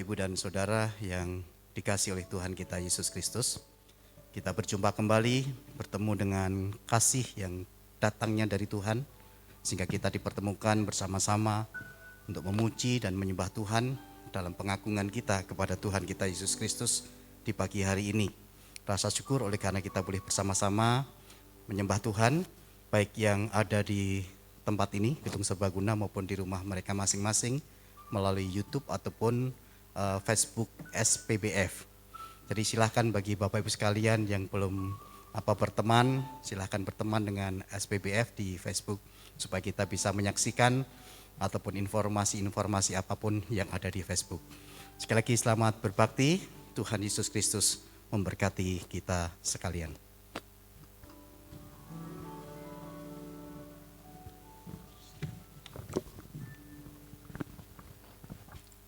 Bapak, Ibu, dan Saudara yang dikasihi oleh Tuhan kita Yesus Kristus. Kita berjumpa kembali, bertemu dengan kasih yang datangnya dari Tuhan, sehingga kita dipertemukan bersama-sama untuk memuji dan menyembah Tuhan dalam pengagungan kita kepada Tuhan kita Yesus Kristus di pagi hari ini. Rasa syukur oleh karena kita boleh bersama-sama menyembah Tuhan, baik yang ada di tempat ini, Gedung Serbaguna, maupun di rumah mereka masing-masing, melalui YouTube ataupun Facebook SPBF. Jadi silahkan bagi Bapak Ibu sekalian yang belum berteman, silahkan berteman dengan SPBF di Facebook supaya kita bisa menyaksikan ataupun informasi-informasi apapun yang ada di Facebook. Sekali lagi selamat berbakti, Tuhan Yesus Kristus memberkati kita sekalian.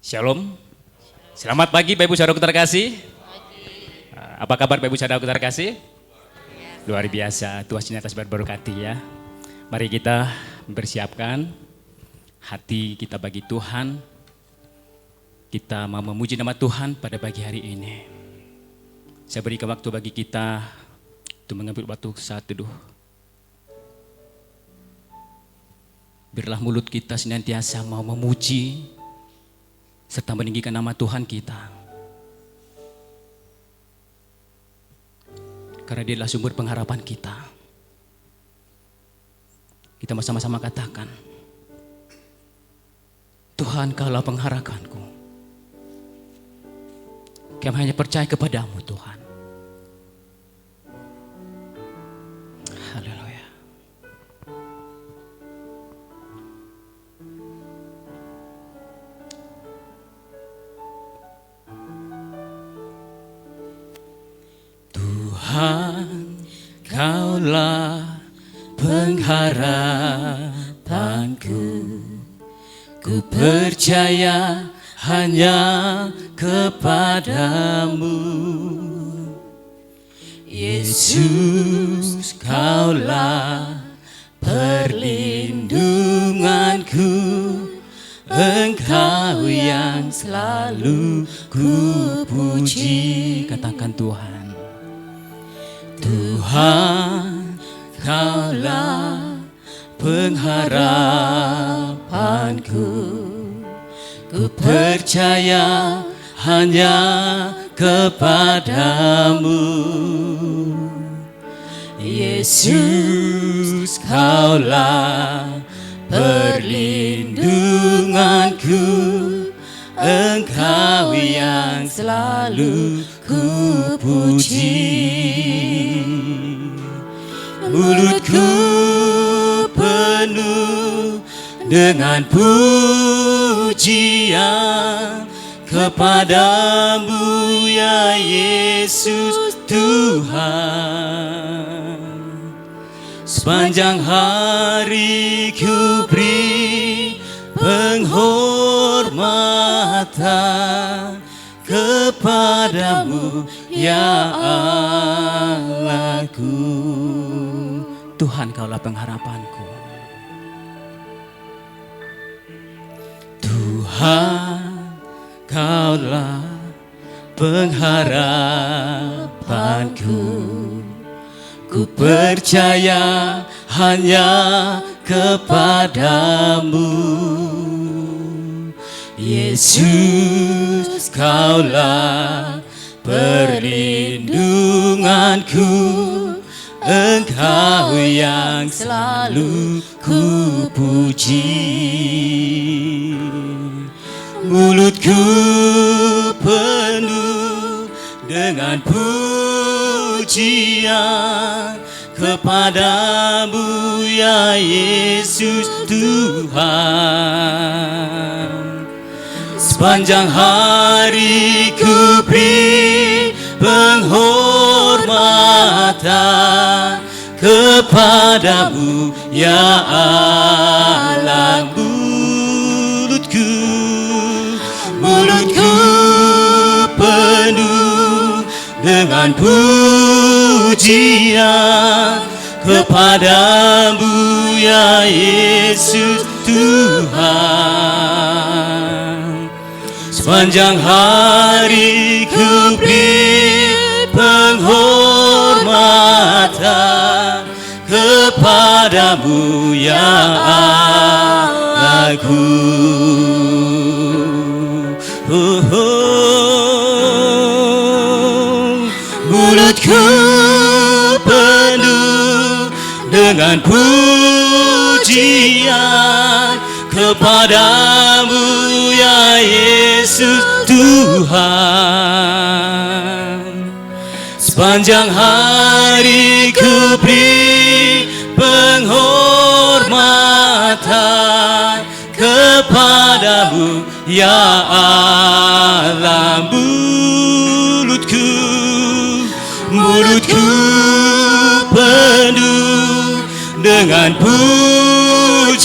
Shalom, selamat pagi Bapak Ibu Saudara terkasih. Apa kabar Bapak Ibu Saudara terkasih? Luar biasa, Tuhan senantiasa berberkati ya. Mari kita mempersiapkan hati kita bagi Tuhan. Kita mau memuji nama Tuhan pada pagi hari ini. Saya berikan waktu bagi kita untuk mengambil waktu saat teduh. Biarlah mulut kita senantiasa mau memuji serta meninggikan nama Tuhan kita. Karena Dia adalah sumber pengharapan kita. Kita bersama-sama katakan, Tuhan, Kaulah pengharapanku. Kami hanya percaya kepadamu, Tuhan. Haleluya. Tuhan, Kaulah pengharapanku. Ku percaya hanya kepadamu. Yesus, Kaulah perlindunganku. Engkau yang selalu ku puji. Katakan Tuhan. Tuhan, Kaulah pengharapanku. Ku percaya hanya kepadamu. Yesus, Kaulah perlindunganku. Engkau yang selalu ku puji. Mulutku penuh dengan pujian kepadamu ya Yesus Tuhan. Sepanjang hari ku beri penghormatan kepadamu ya Allahku. Tuhan, Kaulah pengharapanku. Tuhan, Kaulah pengharapanku. Ku percaya hanya kepadamu. Yesus, Kaulah perlindunganku. Engkau yang selalu ku puji. Mulutku penuh dengan pujian kepadamu ya Yesus Tuhan. Sepanjang hari ku beri penghormatan kepadamu ya Allah. Mulutku penuh dengan pujian kepadamu ya Yesus Tuhan. Sepanjang hari ku beri penghormatan kepadamu ya Allahku. Mulutku penuh dengan pujian kepadamu ya Yesus Tuhan. Sepanjang hari ku beri penghormatan kepadamu ya Allah. Mulutku penuh dengan pujian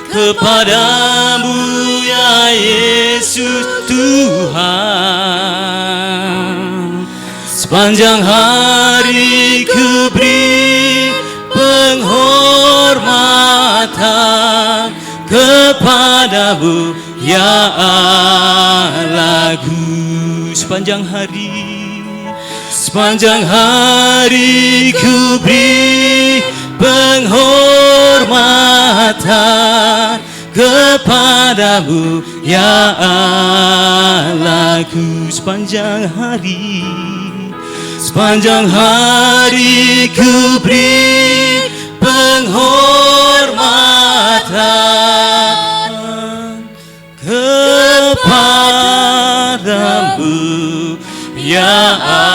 kepadamu ya Yesus Tuhan. Sepanjang hari ku beri penghormatan kepadamu ya Allahku. Sepanjang hari ku beri penghormatan kepadamu ya Allahku. Sepanjang hari ku beri penghormatan kepadamu ya Allahku.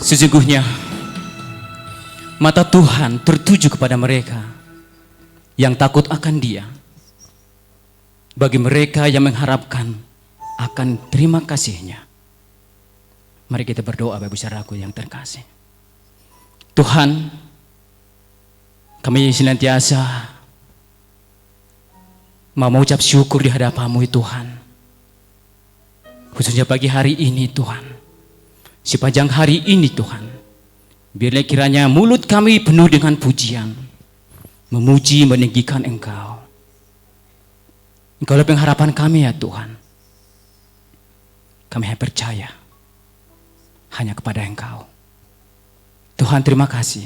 Sesungguhnya mata Tuhan tertuju kepada mereka yang takut akan Dia, bagi mereka yang mengharapkan akan terima kasih-Nya. Mari kita berdoa Bapak Saudaraku yang terkasih. Tuhan, kami senantiasa mau mengucap syukur di hadapan-Mu Tuhan. Khususnya pagi hari ini Tuhan, sepanjang hari ini Tuhan, biarlah kiranya mulut kami penuh dengan pujian, memuji meninggikan Engkau. Engkaulah pengharapan kami ya Tuhan. Kami hanya percaya hanya kepada Engkau. Tuhan, terima kasih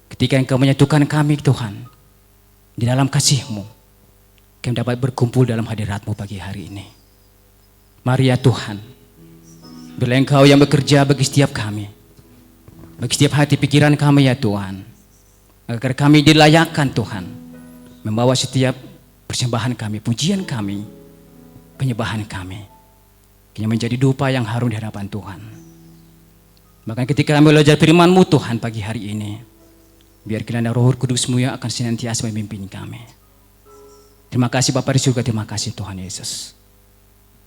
ketika Engkau menyatukan kami Tuhan di dalam kasih-Mu, kami dapat berkumpul dalam hadirat-Mu pagi hari ini. Mari ya Tuhan, bila Engkau yang bekerja bagi setiap kami, bagi setiap hati pikiran kami ya Tuhan, agar kami dilayakkan Tuhan membawa setiap persembahan kami, pujian kami, penyembahan kami, kini menjadi dupa yang harum di hadapan Tuhan. Bahkan ketika kami belajar firman-Mu Tuhan pagi hari ini, biar kiranya Roh Kudus-Mu yang akan senantiasa memimpin kami. Terima kasih Bapa di surga, terima kasih Tuhan Yesus.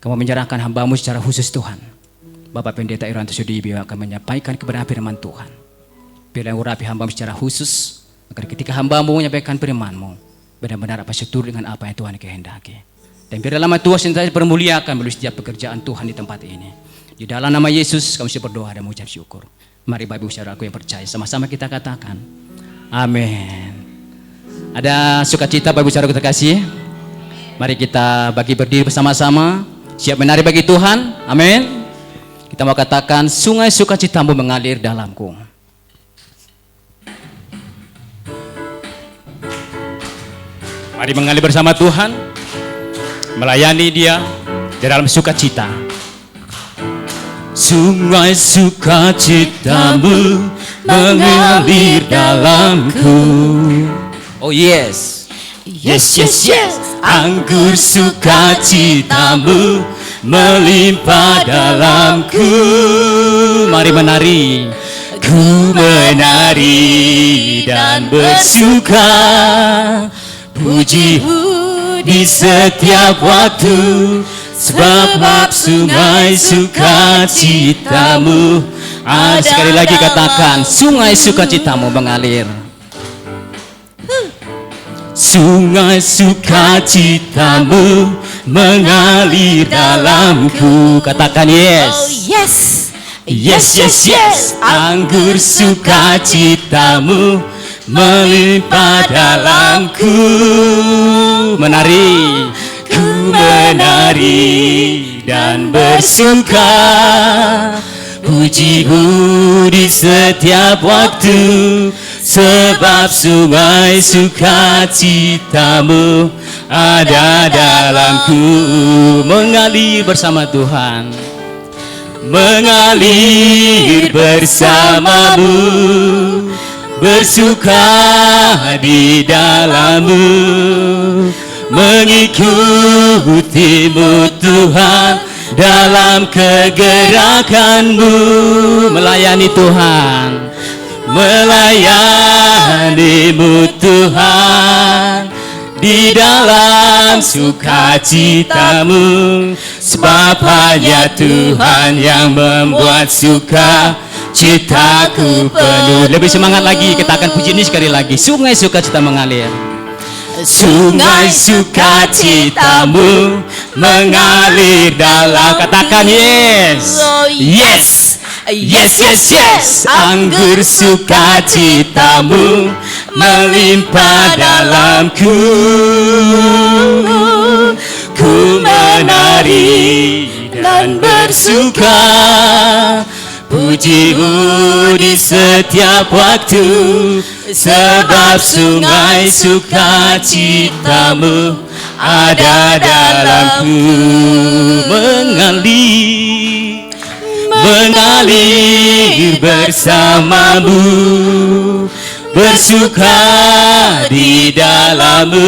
Kamu menyerahkan hamba-Mu secara khusus Tuhan. Bapak Pendeta Irawan Tusudibi akan menyampaikan kebenaran firman Tuhan. Biarlah urapi hamba-Mu secara khusus, agar ketika hamba-Mu menyampaikan firman-Mu, benar-benar apa setur dengan apa yang Tuhan kehendaki. Dan biarlah nama Tuhan senantiasa dipermuliakan melalui setiap pekerjaan Tuhan di tempat ini. Di dalam nama Yesus kami berdoa dan mengucap syukur. Mari Bapak Ibu Saudaraku yang percaya, sama-sama kita katakan amin. Ada sukacita Bapak Ibu Saudaraku terkasih. Mari kita bagi berdiri bersama-sama, siap menari bagi Tuhan. Amin. Kita mau katakan sungai sukacitamu mengalir dalamku. Mari mengalir bersama Tuhan, melayani Dia di dalam sukacita. Sungai sukacitamu mengalir dalamku. Oh yes, yes, yes, yes. Anggur sukacitamu melimpah dalamku. Mari menari. Ku menari dan bersuka, puji di setiap waktu, sebab sungai sukacitamu. Sekali lagi katakan, sungai sukacitamu mengalir. Sungai sukacitamu mengalir dalamku. Katakan yes. Oh yes. Yes, yes, yes, anggur sukacitamu melimpah dalamku. Menari, ku menari dan bersuka, pujimu di setiap waktu, sebab sungai sukacitamu ada dalamku. Mengalir bersama Tuhan, mengalir bersamamu, bersuka di dalammu, mengikutimu Tuhan dalam kegerakanmu. Melayani Tuhan, melayanimu Tuhan di dalam sukacitamu, sebab hanya Tuhan yang membuat suka citaku penuh. Lebih semangat lagi, kita akan puji ini sekali lagi. Sungai sukacita mengalir, sungai sukacitamu mengalir dalam, katakan yes, yes, yes, yes, yes, anggur sukacitamu melimpah dalamku. Ku menari dan bersuka, pujimu di setiap waktu, sebab sungai sukacitamu ada dalamku. Mengalir, mengalir bersamamu, bersuka di dalammu,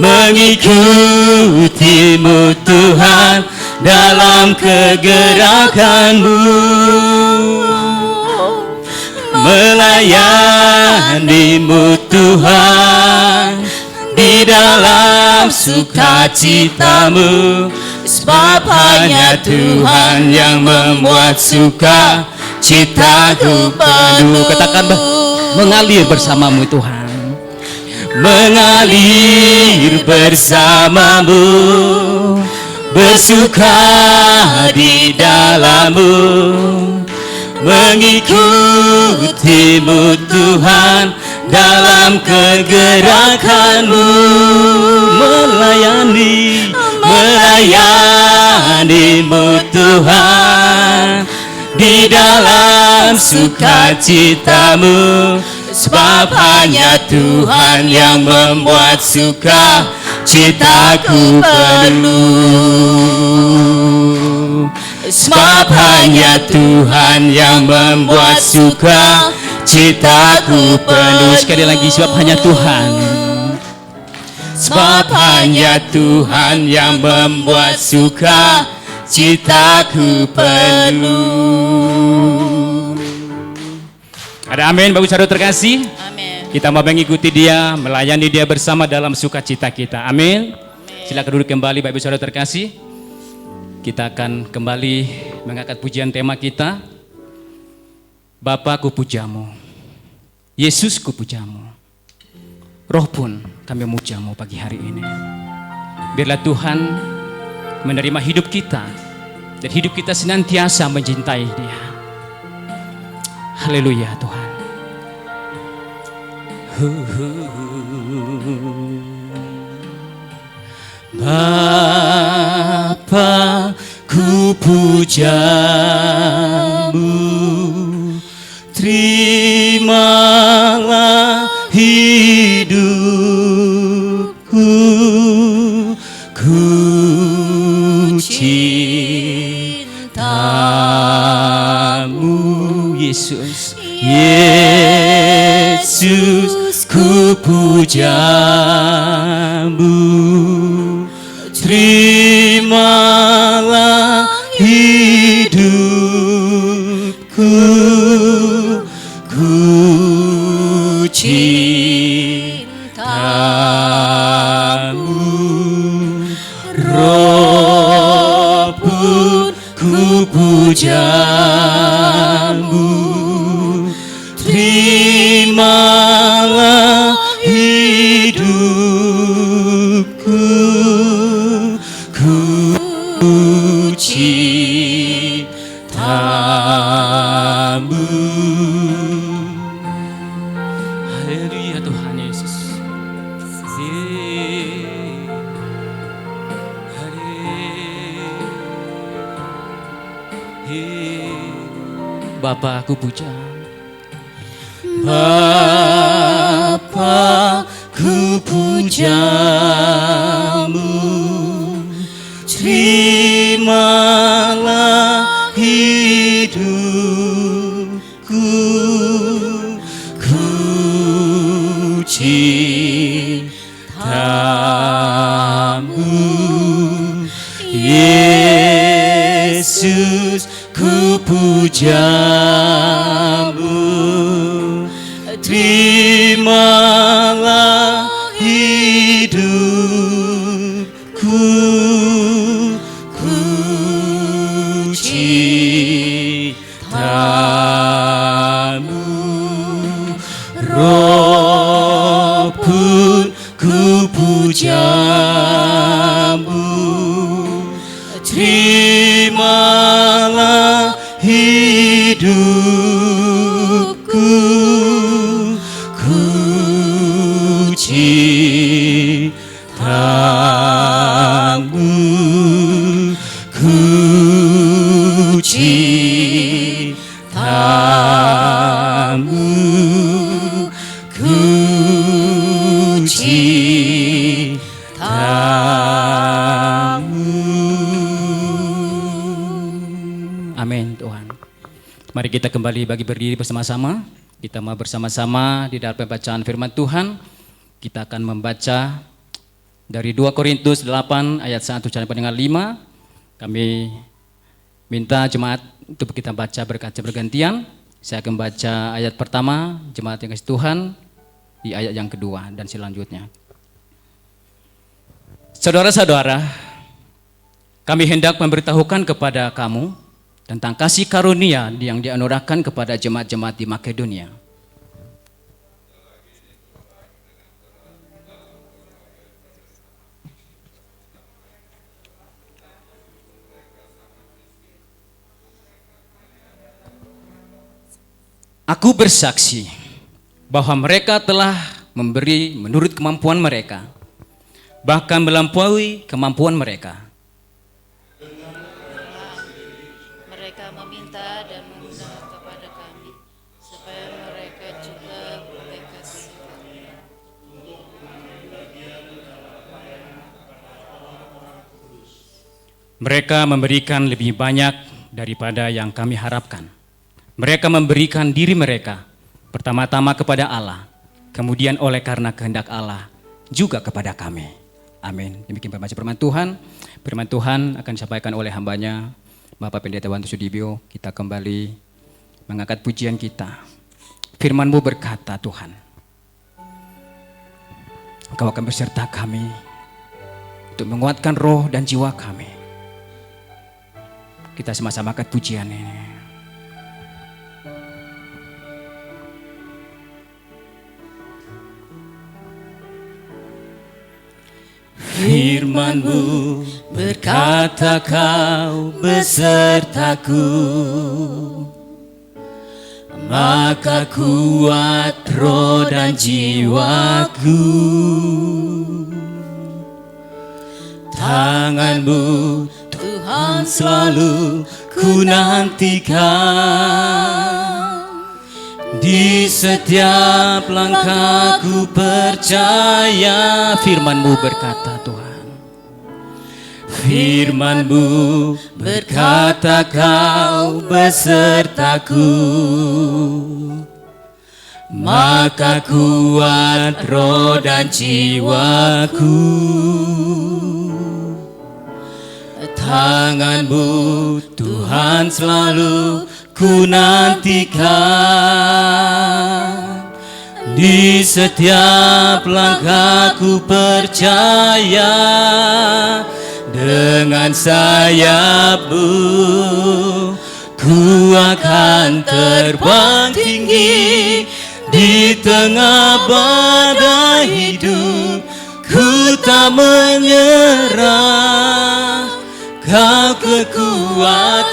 mengikutimu Tuhan dalam kegerakanmu, melayanimu Tuhan di dalam sukacitamu, sebab hanya Tuhan yang membuat suka citaku penuh. Katakan, mengalir bersamamu Tuhan, mengalir bersamamu, bersuka di dalammu, mengikutimu Tuhan dalam kegerakanmu, melayanimu Tuhan di dalam sukacitamu, sebab hanya Tuhan yang membuat suka citaku penuh. Sebab hanya Tuhan yang membuat suka citaku penuh. Sekali lagi, sebab hanya Tuhan. Sebab hanya Tuhan yang membuat suka citaku penuh. Ada amin, Bapak Saudara terkasih. Amin. Kita mau mengikuti Dia, melayani Dia bersama dalam sukacita kita. Amin. Silakan duduk kembali, Bapak Saudara terkasih. Kita akan kembali mengangkat pujian tema kita. Bapa, ku pujamu, Yesus ku pujamu, Roh pun kami memujamu pagi hari ini. Biarlah Tuhan menerima hidup kita, dan hidup kita senantiasa mencintai Dia. Haleluya Tuhan. Bapa, ku pujamu, terimalah hidupku, ku cintamu. Yesus, Yesus, ku pujamu, terimalah hidupku, ku cintamu. Roh pun ku pujamu, terimalah hidupku, ku cintamu. Haleluya Tuhan Yesus. Bapa, aku puja. Bapa, ku pujamu, terimalah hidupku, ku cintamu, Yesus, ku pujamu, terimalah hidupku, ku cintamu, Roh pun ku pujamu, terimalah hidupku, ku cintamu, ku cintamu, ku cintamu. Amin Tuhan. Mari kita kembali bagi berdiri bersama-sama. Kita mau bersama-sama di dalam pembacaan firman Tuhan. Kita akan membaca dari 2 Korintus 8 ayat 1 sampai dengan 5. Kami minta jemaat untuk kita baca berkaca bergantian. Saya akan baca ayat pertama, jemaat yang kasih Tuhan, di ayat yang kedua dan selanjutnya. Saudara-saudara, kami hendak memberitahukan kepada kamu tentang kasih karunia yang dianugerahkan kepada jemaat-jemaat di Makedonia. Aku bersaksi bahwa mereka telah memberi menurut kemampuan mereka, bahkan melampaui kemampuan mereka. Mereka meminta dan memohon kepada kami supaya mereka juga boleh kasih karunia. Mereka memberikan lebih banyak daripada yang kami harapkan. Mereka memberikan diri mereka pertama-tama kepada Allah, kemudian oleh karena kehendak Allah juga kepada kami. Amin. Demikian pembaca firman Tuhan. Firman Tuhan akan disampaikan oleh hambanya Bapak Pendeta Wanto Sudibyo. Kita kembali mengangkat pujian kita. Firman-Mu berkata, Tuhan, Engkau akan beserta kami untuk menguatkan roh dan jiwa kami. Kita sama-sama angkat pujian ini. Firman-Mu berkata kau besertaku, maka kuat roh dan jiwaku. Tangan-Mu Tuhan selalu ku nantikan, di setiap langkahku percaya. Firman-Mu berkata, Tuhan, Firman-Mu berkata kau besertaku, maka kuat roh dan jiwaku. Tangan-Mu Tuhan selalu ku nantikan, di setiap langkahku percaya. Dengan sayap-Mu ku akan terbang tinggi, di tengah badai hidup ku tak menyerah. Kau kekuatan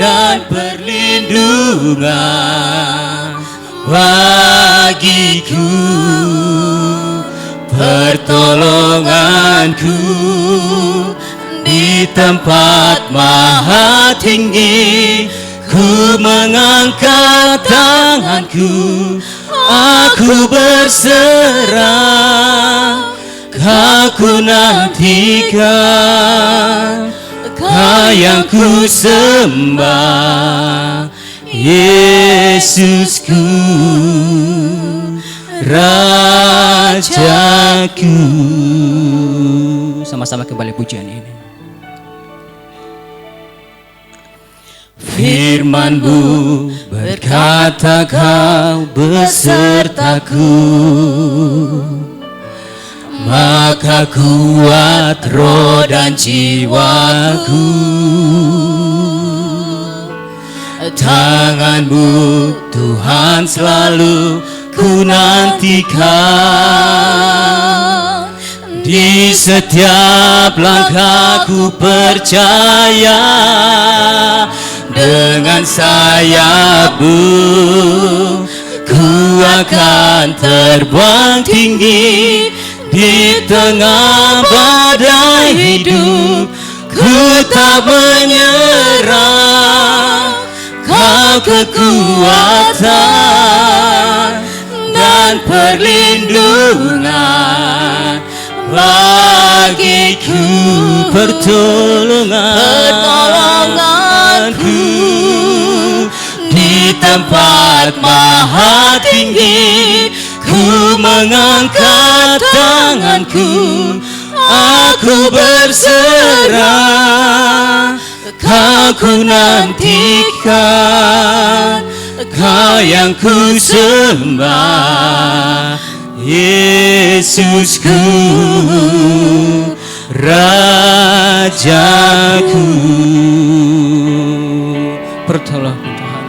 dan perlindungan bagiku, pertolonganku di tempat maha tinggi. Ku mengangkat tanganku, aku berserah, Kau ku nantikan, Kau yang ku sembah, Yesusku, Rajaku. Sama-sama kembali pujian ini. Firman-Mu berkata Kau besertaku, maka kuat roh dan jiwaku. Tangan-Mu Tuhan selalu ku nantikan, di setiap langkahku percaya. Dengan sayap-Mu ku akan terbang tinggi, di tengah badai hidup ku tak menyerah. Kau kekuatan dan perlindungan bagiku, pertolonganku di tempat maha tinggi. Ku mengangkat tanganku, aku berserah, Kau ku nantikan, Kau yang ku sembah, Yesusku, Rajaku. Pertolongan Tuhan,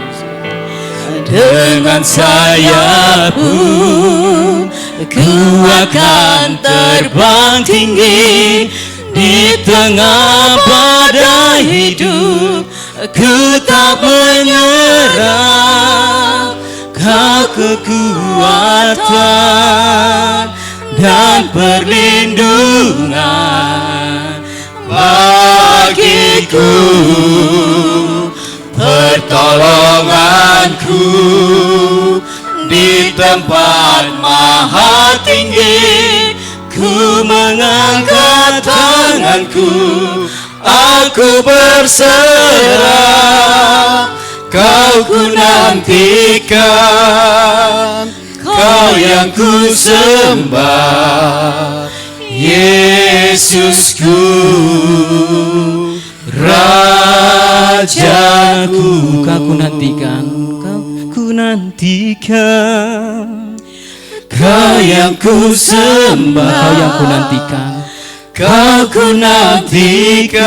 dengan sayap-Mu ku akan terbang tinggi, di tengah badai hidup ku tak menyerah. Kau kekuatan dan perlindungan bagiku, pertolonganku di tempat maha tinggi. Ku mengangkat tanganku, aku berserah, Kau ku nantikan, Kau yang ku sembah, Yesusku, Rajaku. Kau ku nantikan, Kau ku nantikan, Kau yang ku sembah, Kau yang ku nantikan, Kau ku nantikan,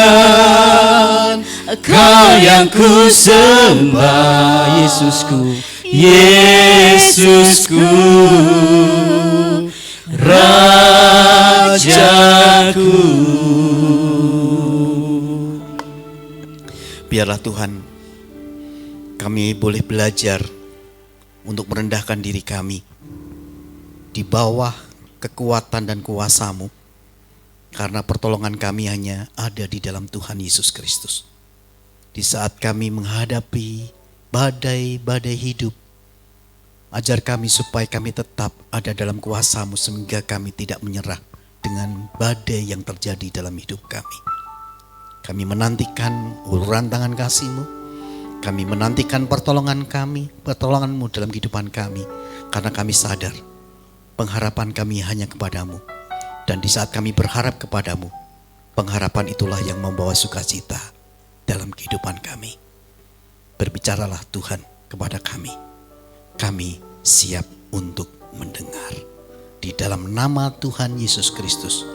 Kau yang ku sembah, Yesusku, Yesusku, Rajaku. Biarlah Tuhan, kami boleh belajar untuk merendahkan diri kami di bawah kekuatan dan kuasa-Mu, karena pertolongan kami hanya ada di dalam Tuhan Yesus Kristus. Di saat kami menghadapi badai-badai hidup, ajar kami supaya kami tetap ada dalam kuasa-Mu, sehingga kami tidak menyerah dengan badai yang terjadi dalam hidup kami. Kami menantikan uluran tangan kasih-Mu, kami menantikan pertolongan pertolongan-Mu dalam kehidupan kami, karena kami sadar pengharapan kami hanya kepadamu. Dan di saat kami berharap kepadamu, pengharapan itulah yang membawa sukacita dalam kehidupan kami. Berbicaralah Tuhan kepada kami. Kami siap untuk mendengar. Di dalam nama Tuhan Yesus Kristus,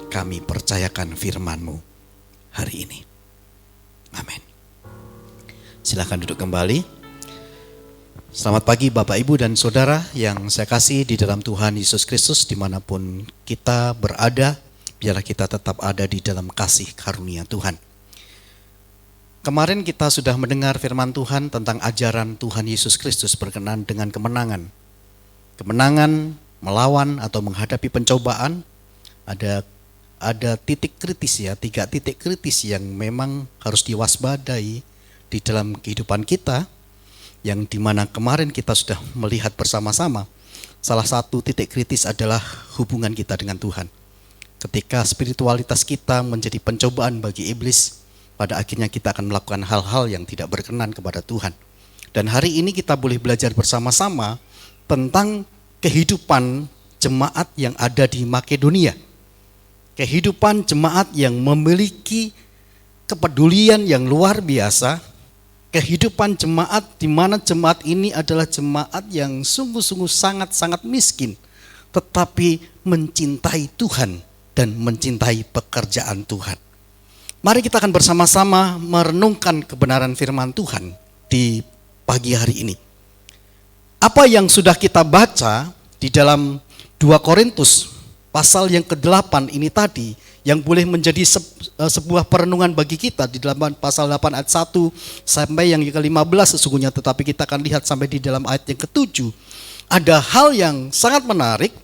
kami percayakan firman-Mu hari ini. Amin. Silakan duduk kembali. Selamat pagi Bapak, Ibu, dan Saudara yang saya kasih di dalam Tuhan Yesus Kristus. Dimanapun kita berada, biarlah kita tetap ada di dalam kasih karunia Tuhan. Kemarin kita sudah mendengar firman Tuhan tentang ajaran Tuhan Yesus Kristus berkenaan dengan kemenangan. Kemenangan melawan atau menghadapi pencobaan, ada titik kritis ya, 3 titik kritis yang memang harus diwaspadai di dalam kehidupan kita, yang dimana kemarin kita sudah melihat bersama-sama. Salah satu titik kritis adalah hubungan kita dengan Tuhan. Ketika spiritualitas kita menjadi pencobaan bagi iblis, pada akhirnya kita akan melakukan hal-hal yang tidak berkenan kepada Tuhan. Dan hari ini kita boleh belajar bersama-sama tentang kehidupan jemaat yang ada di Makedonia. Kehidupan jemaat yang memiliki kepedulian yang luar biasa. Kehidupan jemaat di mana jemaat ini adalah jemaat yang sungguh-sungguh sangat-sangat miskin, tetapi mencintai Tuhan dan mencintai pekerjaan Tuhan. Mari kita akan bersama-sama merenungkan kebenaran firman Tuhan di pagi hari ini. Apa yang sudah kita baca di dalam 2 Korintus pasal yang ke-8 ini tadi, yang boleh menjadi sebuah perenungan bagi kita di dalam pasal 8 ayat 1 sampai yang ke-15 sesungguhnya, tetapi kita akan lihat sampai di dalam ayat yang ke-7. Ada hal yang sangat menarik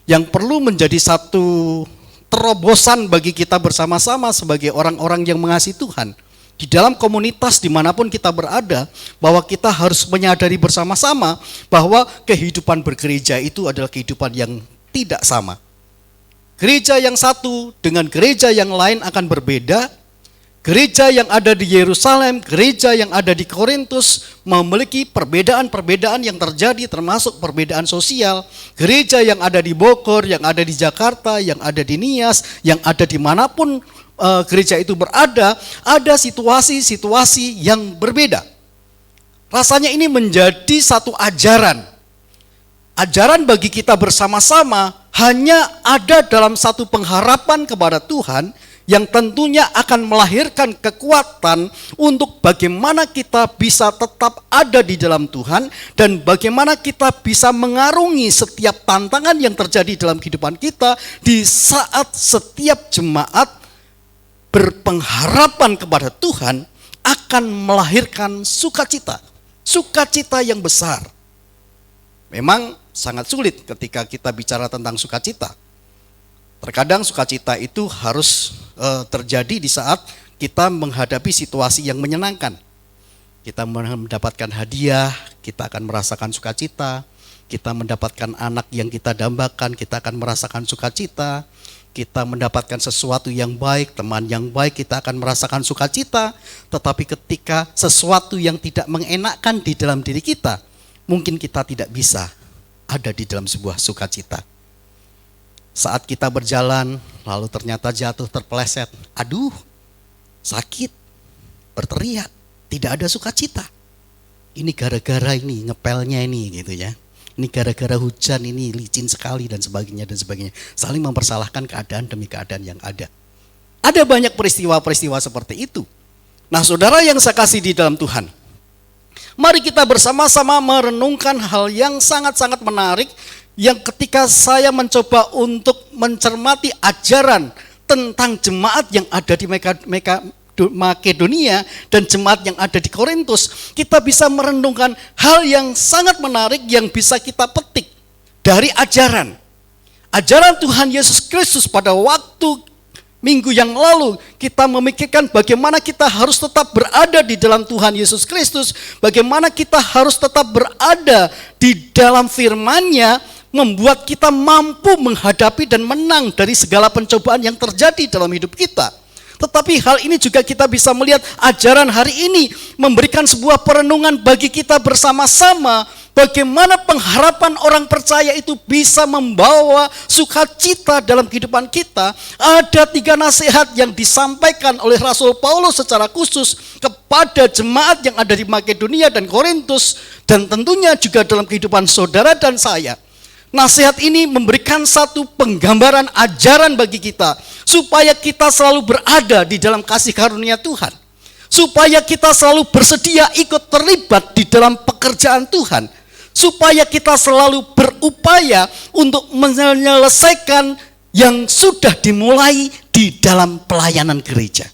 yang perlu menjadi satu terobosan bagi kita bersama-sama sebagai orang-orang yang mengasihi Tuhan. Di dalam komunitas dimanapun kita berada, bahwa kita harus menyadari bersama-sama bahwa kehidupan bergereja itu adalah kehidupan yang tidak sama. Gereja yang satu dengan gereja yang lain akan berbeda. Gereja yang ada di Yerusalem, gereja yang ada di Korintus memiliki perbedaan-perbedaan yang terjadi, termasuk perbedaan sosial. Gereja yang ada di Bogor, yang ada di Jakarta, yang ada di Nias, yang ada dimanapun gereja itu berada, ada situasi-situasi yang berbeda. Rasanya ini menjadi satu ajaran. Ajaran bagi kita bersama-sama hanya ada dalam satu pengharapan kepada Tuhan, yang tentunya akan melahirkan kekuatan untuk bagaimana kita bisa tetap ada di dalam Tuhan, dan bagaimana kita bisa mengarungi setiap tantangan yang terjadi dalam kehidupan kita di saat setiap jemaat berpengharapan kepada Tuhan akan melahirkan sukacita, sukacita yang besar. Memang sangat sulit ketika kita bicara tentang sukacita. Terkadang sukacita itu harus terjadi di saat kita menghadapi situasi yang menyenangkan. Kita mendapatkan hadiah, kita akan merasakan sukacita. Kita mendapatkan anak yang kita dambakan, kita akan merasakan sukacita. Kita mendapatkan sesuatu yang baik, teman yang baik, kita akan merasakan sukacita. Tetapi ketika sesuatu yang tidak mengenakkan di dalam diri kita, mungkin kita tidak bisa ada di dalam sebuah sukacita. Saat kita berjalan, lalu ternyata jatuh terpeleset. Aduh, sakit, berteriak, tidak ada sukacita. Ini gara-gara ini, ngepelnya ini gitu ya. Ini gara-gara hujan, ini licin sekali dan sebagainya dan sebagainya. Saling mempersalahkan keadaan demi keadaan yang ada. Ada banyak peristiwa-peristiwa seperti itu. Nah, saudara yang saya kasih di dalam Tuhan, mari kita bersama-sama merenungkan hal yang sangat-sangat menarik, yang ketika saya mencoba untuk mencermati ajaran tentang jemaat yang ada di Makedonia dan jemaat yang ada di Korintus, kita bisa merenungkan hal yang sangat menarik yang bisa kita petik dari ajaran Tuhan Yesus Kristus. Pada waktu minggu yang lalu kita memikirkan bagaimana kita harus tetap berada di dalam Tuhan Yesus Kristus, bagaimana kita harus tetap berada di dalam firman-Nya, membuat kita mampu menghadapi dan menang dari segala pencobaan yang terjadi dalam hidup kita. Tetapi hal ini juga kita bisa melihat ajaran hari ini memberikan sebuah perenungan bagi kita bersama-sama, bagaimana pengharapan orang percaya itu bisa membawa sukacita dalam kehidupan kita. Ada 3 nasihat yang disampaikan oleh Rasul Paulus secara khusus kepada jemaat yang ada di Makedonia dan Korintus, dan tentunya juga dalam kehidupan saudara dan saya. Nasihat ini memberikan satu penggambaran ajaran bagi kita, supaya kita selalu berada di dalam kasih karunia Tuhan, supaya kita selalu bersedia ikut terlibat di dalam pekerjaan Tuhan, supaya kita selalu berupaya untuk menyelesaikan yang sudah dimulai di dalam pelayanan gereja.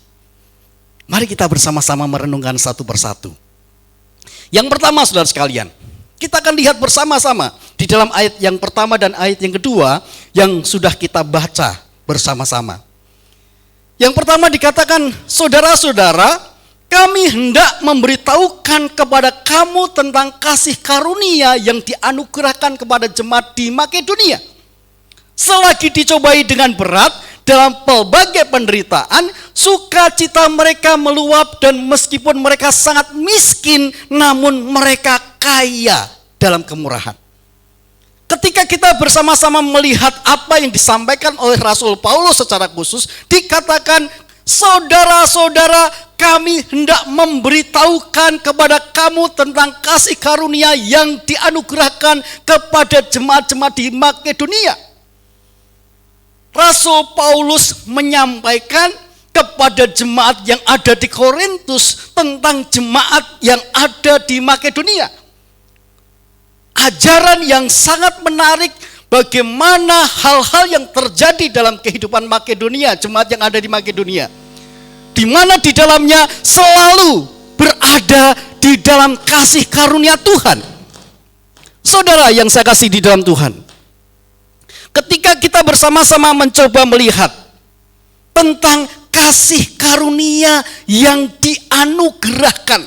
Mari kita bersama-sama merenungkan satu persatu. Yang pertama saudara sekalian, kita akan lihat bersama-sama di dalam ayat yang pertama dan ayat yang kedua yang sudah kita baca bersama-sama. Yang pertama dikatakan, saudara-saudara, kami hendak memberitahukan kepada kamu tentang kasih karunia yang dianugerahkan kepada jemaat di Makedonia. Selagi dicobai dengan berat dalam pelbagai penderitaan, sukacita mereka meluap, dan meskipun mereka sangat miskin, namun mereka kaya dalam kemurahan. Ketika kita bersama-sama melihat apa yang disampaikan oleh Rasul Paulus secara khusus, dikatakan, saudara-saudara, kami hendak memberitahukan kepada kamu tentang kasih karunia yang dianugerahkan kepada jemaat-jemaat di Makedonia. Rasul Paulus menyampaikan kepada jemaat yang ada di Korintus tentang jemaat yang ada di Makedonia. Ajaran yang sangat menarik bagaimana hal-hal yang terjadi dalam kehidupan Makedonia, jemaat yang ada di Makedonia, di mana di dalamnya selalu berada di dalam kasih karunia Tuhan. Saudara yang saya kasih di dalam Tuhan, ketika kita bersama-sama mencoba melihat tentang kasih karunia yang dianugerahkan,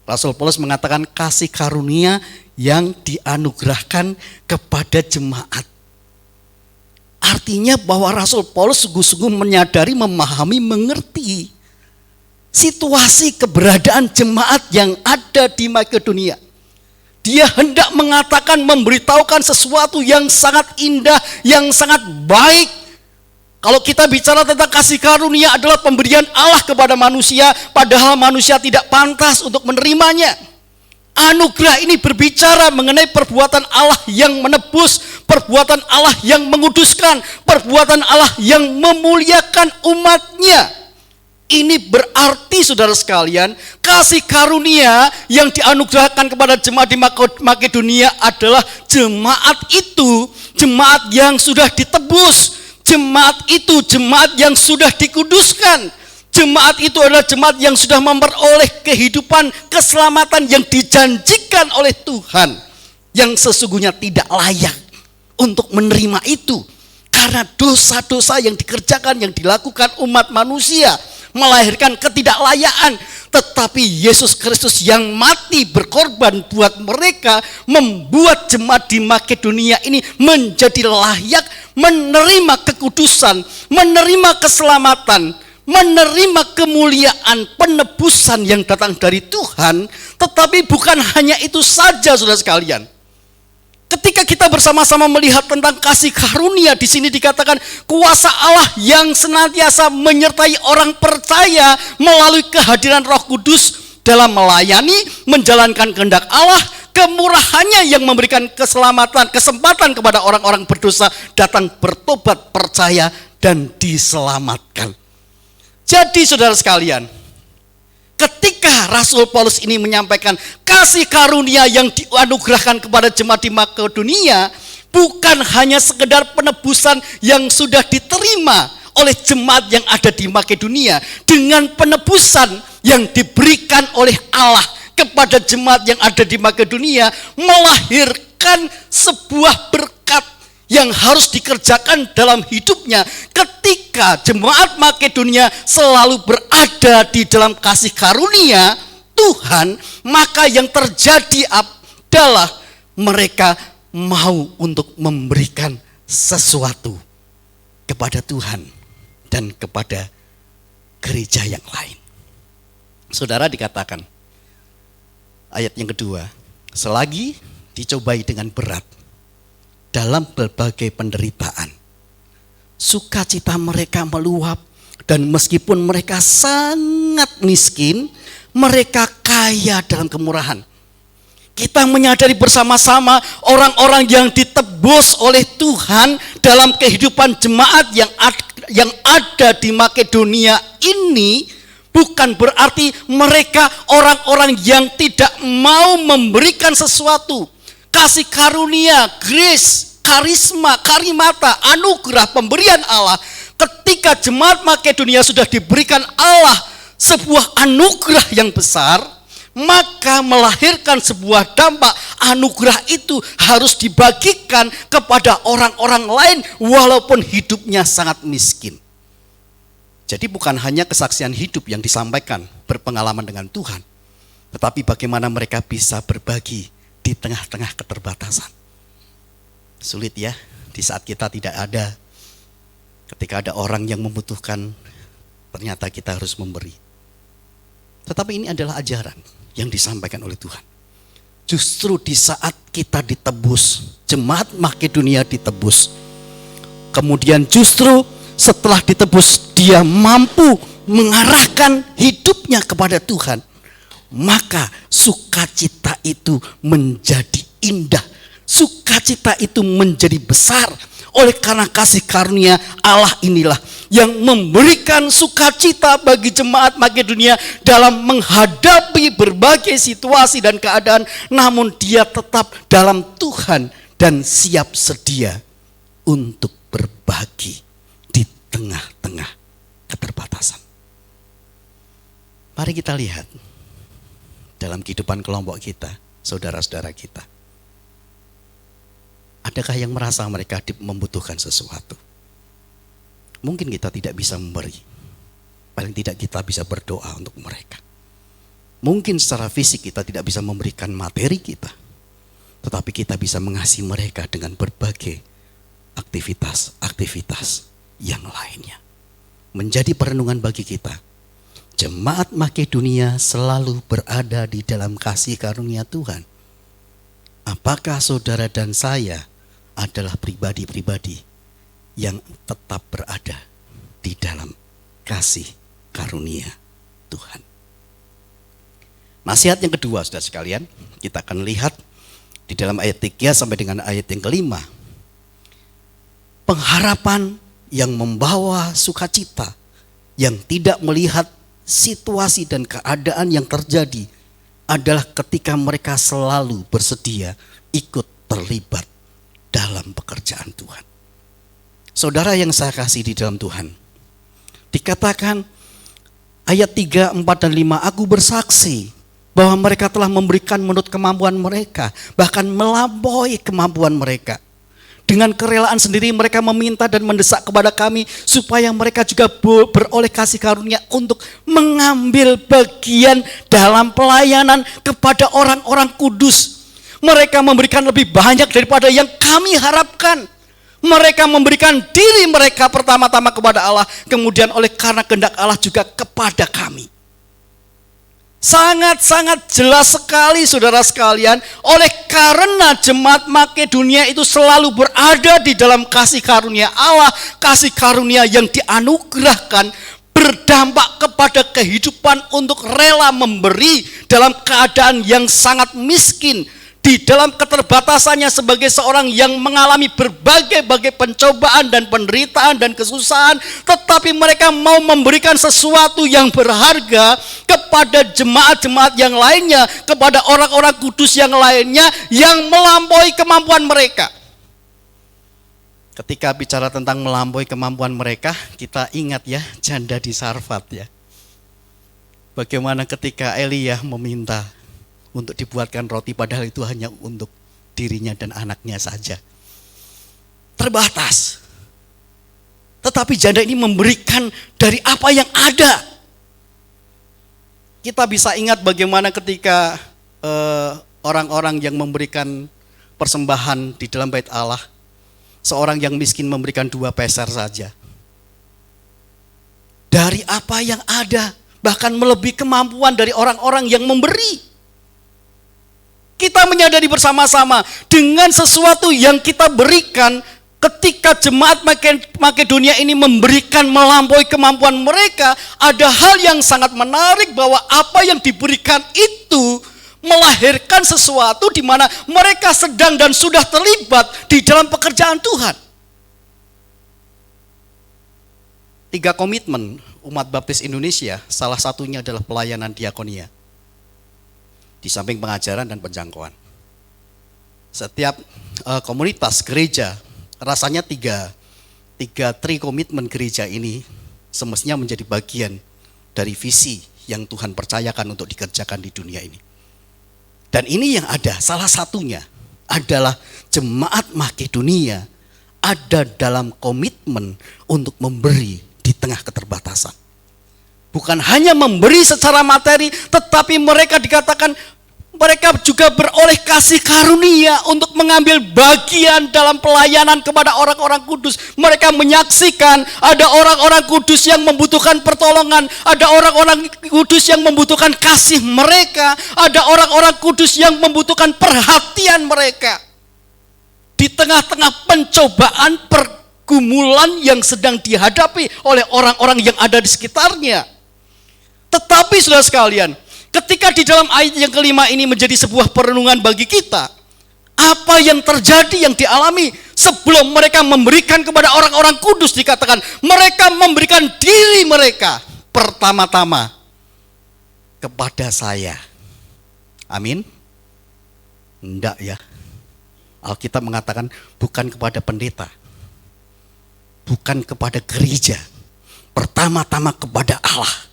Rasul Paulus mengatakan kasih karunia yang dianugerahkan kepada jemaat. Artinya bahwa Rasul Paulus sungguh-sungguh menyadari, memahami, mengerti situasi keberadaan jemaat yang ada di Makedonia. Dia hendak mengatakan, memberitahukan sesuatu yang sangat indah, yang sangat baik. Kalau kita bicara tentang kasih karunia adalah pemberian Allah kepada manusia, padahal manusia tidak pantas untuk menerimanya. Anugerah ini berbicara mengenai perbuatan Allah yang menebus, perbuatan Allah yang menguduskan, perbuatan Allah yang memuliakan umatnya. Ini berarti saudara sekalian, kasih karunia yang dianugerahkan kepada jemaat di Makedonia adalah jemaat itu, jemaat yang sudah ditebus, jemaat itu, jemaat yang sudah dikuduskan. Jemaat itu adalah jemaat yang sudah memperoleh kehidupan keselamatan yang dijanjikan oleh Tuhan, yang sesungguhnya tidak layak untuk menerima itu. Karena dosa-dosa yang dikerjakan, yang dilakukan umat manusia melahirkan ketidaklayaan. Tetapi Yesus Kristus yang mati berkorban buat mereka membuat jemaat di Makedonia ini menjadi layak menerima kekudusan, menerima keselamatan, menerima kemuliaan, penebusan yang datang dari Tuhan. Tetapi bukan hanya itu saja saudara sekalian. Ketika kita bersama-sama melihat tentang kasih karunia, di sini dikatakan kuasa Allah yang senantiasa menyertai orang percaya melalui kehadiran Roh Kudus dalam melayani, menjalankan kehendak Allah, kemurahannya yang memberikan keselamatan, kesempatan kepada orang-orang berdosa datang bertobat, percaya, dan diselamatkan. Jadi saudara sekalian, ketika Rasul Paulus ini menyampaikan kasih karunia yang dianugerahkan kepada jemaat di Makedonia, bukan hanya sekedar penebusan yang sudah diterima oleh jemaat yang ada di Makedonia, dengan penebusan yang diberikan oleh Allah kepada jemaat yang ada di Makedonia, melahirkan sebuah berkat yang harus dikerjakan dalam hidupnya. Ketika jemaat Makedonia selalu berada di dalam kasih karunia Tuhan, maka yang terjadi adalah mereka mau untuk memberikan sesuatu kepada Tuhan dan kepada gereja yang lain. Saudara, dikatakan ayat yang kedua, selagi dicobai dengan berat dalam berbagai penderitaan, sukacita mereka meluap, dan meskipun mereka sangat miskin, mereka kaya dalam kemurahan. Kita menyadari bersama-sama orang-orang yang ditebus oleh Tuhan dalam kehidupan jemaat yang ada di Makedonia ini bukan berarti mereka orang-orang yang tidak mau memberikan sesuatu. Kasih karunia, grace, karisma, karimata, anugerah, pemberian Allah. Ketika jemaat Makedonia sudah diberikan Allah sebuah anugerah yang besar, maka melahirkan sebuah dampak. Anugerah itu harus dibagikan kepada orang-orang lain walaupun hidupnya sangat miskin. Jadi bukan hanya kesaksian hidup yang disampaikan berpengalaman dengan Tuhan, tetapi bagaimana mereka bisa berbagi di tengah-tengah keterbatasan. Sulit ya, di saat kita tidak ada, ketika ada orang yang membutuhkan, ternyata kita harus memberi. Tetapi ini adalah ajaran yang disampaikan oleh Tuhan. Justru di saat kita ditebus, jemaat Makedonia ditebus, kemudian justru setelah ditebus dia mampu mengarahkan hidupnya kepada Tuhan, maka sukacita itu menjadi indah, sukacita itu menjadi besar. Oleh karena kasih karunia Allah inilah yang memberikan sukacita bagi jemaat Makedonia dalam menghadapi berbagai situasi dan keadaan, namun dia tetap dalam Tuhan dan siap sedia untuk berbagi di tengah-tengah keterbatasan. Mari kita lihat dalam kehidupan kelompok kita, saudara-saudara kita. Adakah yang merasa mereka membutuhkan sesuatu? Mungkin kita tidak bisa memberi. Paling tidak kita bisa berdoa untuk mereka. Mungkin secara fisik kita tidak bisa memberikan materi kita, tetapi kita bisa mengasihi mereka dengan berbagai aktivitas yang lainnya. Menjadi perenungan bagi kita. Jemaat Makedonia selalu berada di dalam kasih karunia Tuhan. Apakah saudara dan saya adalah pribadi-pribadi yang tetap berada di dalam kasih karunia Tuhan? Nasihat yang kedua, saudara sekalian, kita akan lihat di dalam ayat 3 sampai dengan ayat yang kelima. Pengharapan yang membawa sukacita, yang tidak melihat situasi dan keadaan yang terjadi, adalah ketika mereka selalu bersedia ikut terlibat dalam pekerjaan Tuhan. Saudara yang saya kasih di dalam Tuhan, dikatakan ayat 3, 4, dan 5, aku bersaksi bahwa mereka telah memberikan menurut kemampuan mereka, bahkan melampaui kemampuan mereka. Dengan kerelaan sendiri mereka meminta dan mendesak kepada kami supaya mereka juga beroleh kasih karunia untuk mengambil bagian dalam pelayanan kepada orang-orang kudus. Mereka memberikan lebih banyak daripada yang kami harapkan. Mereka memberikan diri mereka pertama-tama kepada Allah, kemudian oleh karena kehendak Allah juga kepada kami. Sangat-sangat jelas sekali saudara sekalian, oleh karena jemaat Makedonia itu selalu berada di dalam kasih karunia Allah, kasih karunia yang dianugerahkan, berdampak kepada kehidupan untuk rela memberi dalam keadaan yang sangat miskin, di dalam keterbatasannya sebagai seorang yang mengalami berbagai pencobaan dan penderitaan dan kesusahan, tetapi mereka mau memberikan sesuatu yang berharga kepada jemaat-jemaat yang lainnya, kepada orang-orang kudus yang lainnya yang melampaui kemampuan mereka. Ketika bicara tentang melampaui kemampuan mereka, kita ingat ya janda di Sarfat ya. Bagaimana ketika Elia meminta untuk dibuatkan roti, padahal itu hanya untuk dirinya dan anaknya saja. Terbatas. Tetapi janda ini memberikan dari apa yang ada. Kita bisa ingat bagaimana ketika orang-orang yang memberikan persembahan di dalam bait Allah, seorang yang miskin memberikan 2 peser saja. Dari apa yang ada, bahkan melebihi kemampuan dari orang-orang yang memberi. Kita menyadari bersama-sama dengan sesuatu yang kita berikan, ketika jemaat Makedonia ini memberikan melampaui kemampuan mereka, ada hal yang sangat menarik bahwa apa yang diberikan itu melahirkan sesuatu di mana mereka sedang dan sudah terlibat di dalam pekerjaan Tuhan. 3 komitmen umat baptis Indonesia, salah satunya adalah pelayanan diakonia. Di samping pengajaran dan penjangkauan. Setiap komunitas gereja, rasanya tiga komitmen gereja ini semestinya menjadi bagian dari visi yang Tuhan percayakan untuk dikerjakan di dunia ini. Dan ini yang ada, salah satunya adalah jemaat Makedonia ada dalam komitmen untuk memberi di tengah keterbatasan. Bukan hanya memberi secara materi, tetapi mereka dikatakan mereka juga beroleh kasih karunia untuk mengambil bagian dalam pelayanan kepada orang-orang kudus. Mereka menyaksikan ada orang-orang kudus yang membutuhkan pertolongan, ada orang-orang kudus yang membutuhkan kasih mereka, ada orang-orang kudus yang membutuhkan perhatian mereka. Di tengah-tengah pencobaan, pergumulan yang sedang dihadapi oleh orang-orang yang ada di sekitarnya. Tetapi saudara sekalian, ketika di dalam ayat yang kelima ini menjadi sebuah perenungan bagi kita, apa yang terjadi yang dialami sebelum mereka memberikan kepada orang-orang kudus, dikatakan mereka memberikan diri mereka pertama-tama kepada saya. Amin? Enggak ya. Alkitab mengatakan bukan kepada pendeta, bukan kepada gereja, pertama-tama kepada Allah.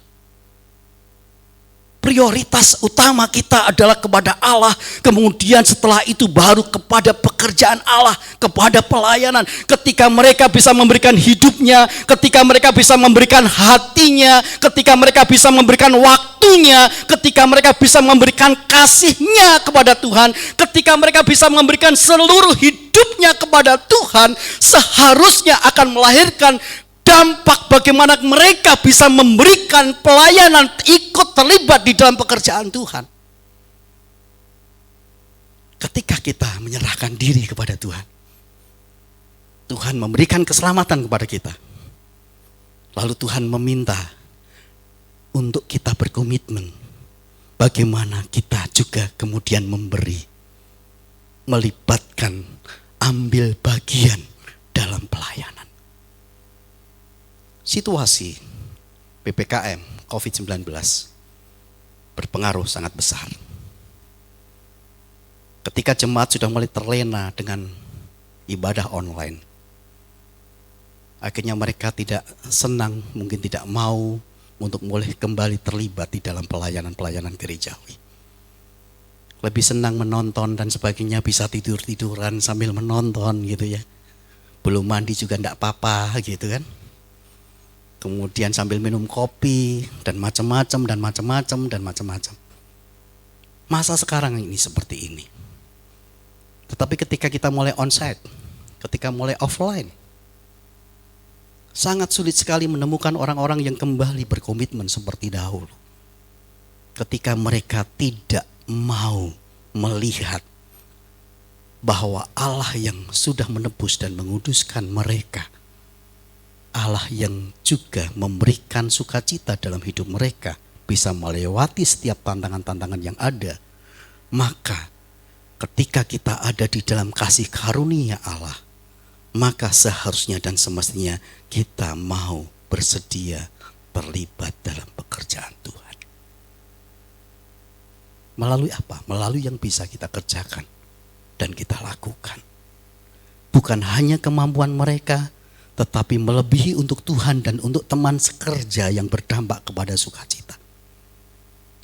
Prioritas utama kita adalah kepada Allah, kemudian setelah itu baru kepada pekerjaan Allah, kepada pelayanan. Ketika mereka bisa memberikan hidupnya, ketika mereka bisa memberikan hatinya, ketika mereka bisa memberikan waktunya, ketika mereka bisa memberikan kasihnya kepada Tuhan, ketika mereka bisa memberikan seluruh hidupnya kepada Tuhan, seharusnya akan melahirkan dampak bagaimana mereka bisa memberikan pelayanan, ikut terlibat di dalam pekerjaan Tuhan. Ketika kita menyerahkan diri kepada Tuhan, Tuhan memberikan keselamatan kepada kita. Lalu Tuhan meminta untuk kita berkomitmen bagaimana kita juga kemudian memberi, melibatkan, ambil bagian dalam pelayanan. Situasi PPKM COVID-19 berpengaruh sangat besar. Ketika jemaat sudah mulai terlena dengan ibadah online, akhirnya mereka tidak senang, mungkin tidak mau untuk mulai kembali terlibat di dalam pelayanan-pelayanan gerejawi. Lebih senang menonton dan sebagainya, bisa tidur-tiduran sambil menonton gitu ya. Belum mandi juga enggak apa-apa gitu kan. Kemudian sambil minum kopi dan macam-macam. Masa sekarang ini seperti ini. Tetapi ketika kita mulai onsite, ketika mulai offline, sangat sulit sekali menemukan orang-orang yang kembali berkomitmen seperti dahulu. Ketika mereka tidak mau melihat bahwa Allah yang sudah menebus dan menguduskan mereka, Allah yang juga memberikan sukacita dalam hidup mereka, bisa melewati setiap tantangan-tantangan yang ada. Maka ketika kita ada di dalam kasih karunia Allah, maka seharusnya dan semestinya kita mau bersedia terlibat dalam pekerjaan Tuhan. Melalui apa? Melalui yang bisa kita kerjakan dan kita lakukan. Bukan hanya kemampuan mereka, tetapi melebihi untuk Tuhan dan untuk teman sekerja yang berdampak kepada sukacita.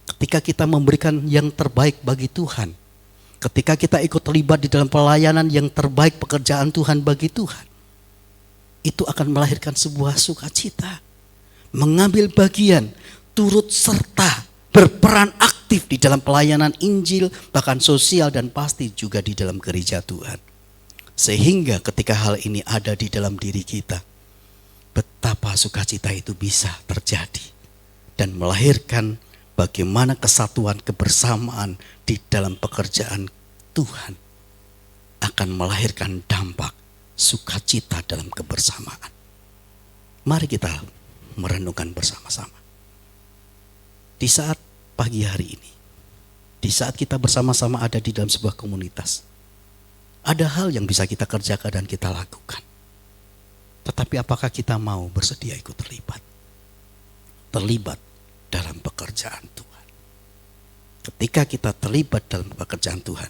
Ketika kita memberikan yang terbaik bagi Tuhan, ketika kita ikut terlibat di dalam pelayanan yang terbaik pekerjaan Tuhan bagi Tuhan, itu akan melahirkan sebuah sukacita. Mengambil bagian, turut serta, berperan aktif di dalam pelayanan Injil, bahkan sosial dan pasti juga di dalam gereja Tuhan. Sehingga ketika hal ini ada di dalam diri kita, betapa sukacita itu bisa terjadi dan melahirkan bagaimana kesatuan kebersamaan di dalam pekerjaan Tuhan akan melahirkan dampak sukacita dalam kebersamaan. Mari kita merenungkan bersama-sama. Di saat pagi hari ini, di saat kita bersama-sama ada di dalam sebuah komunitas, ada hal yang bisa kita kerjakan dan kita lakukan. Tetapi apakah kita mau bersedia ikut terlibat? Terlibat dalam pekerjaan Tuhan. Ketika kita terlibat dalam pekerjaan Tuhan,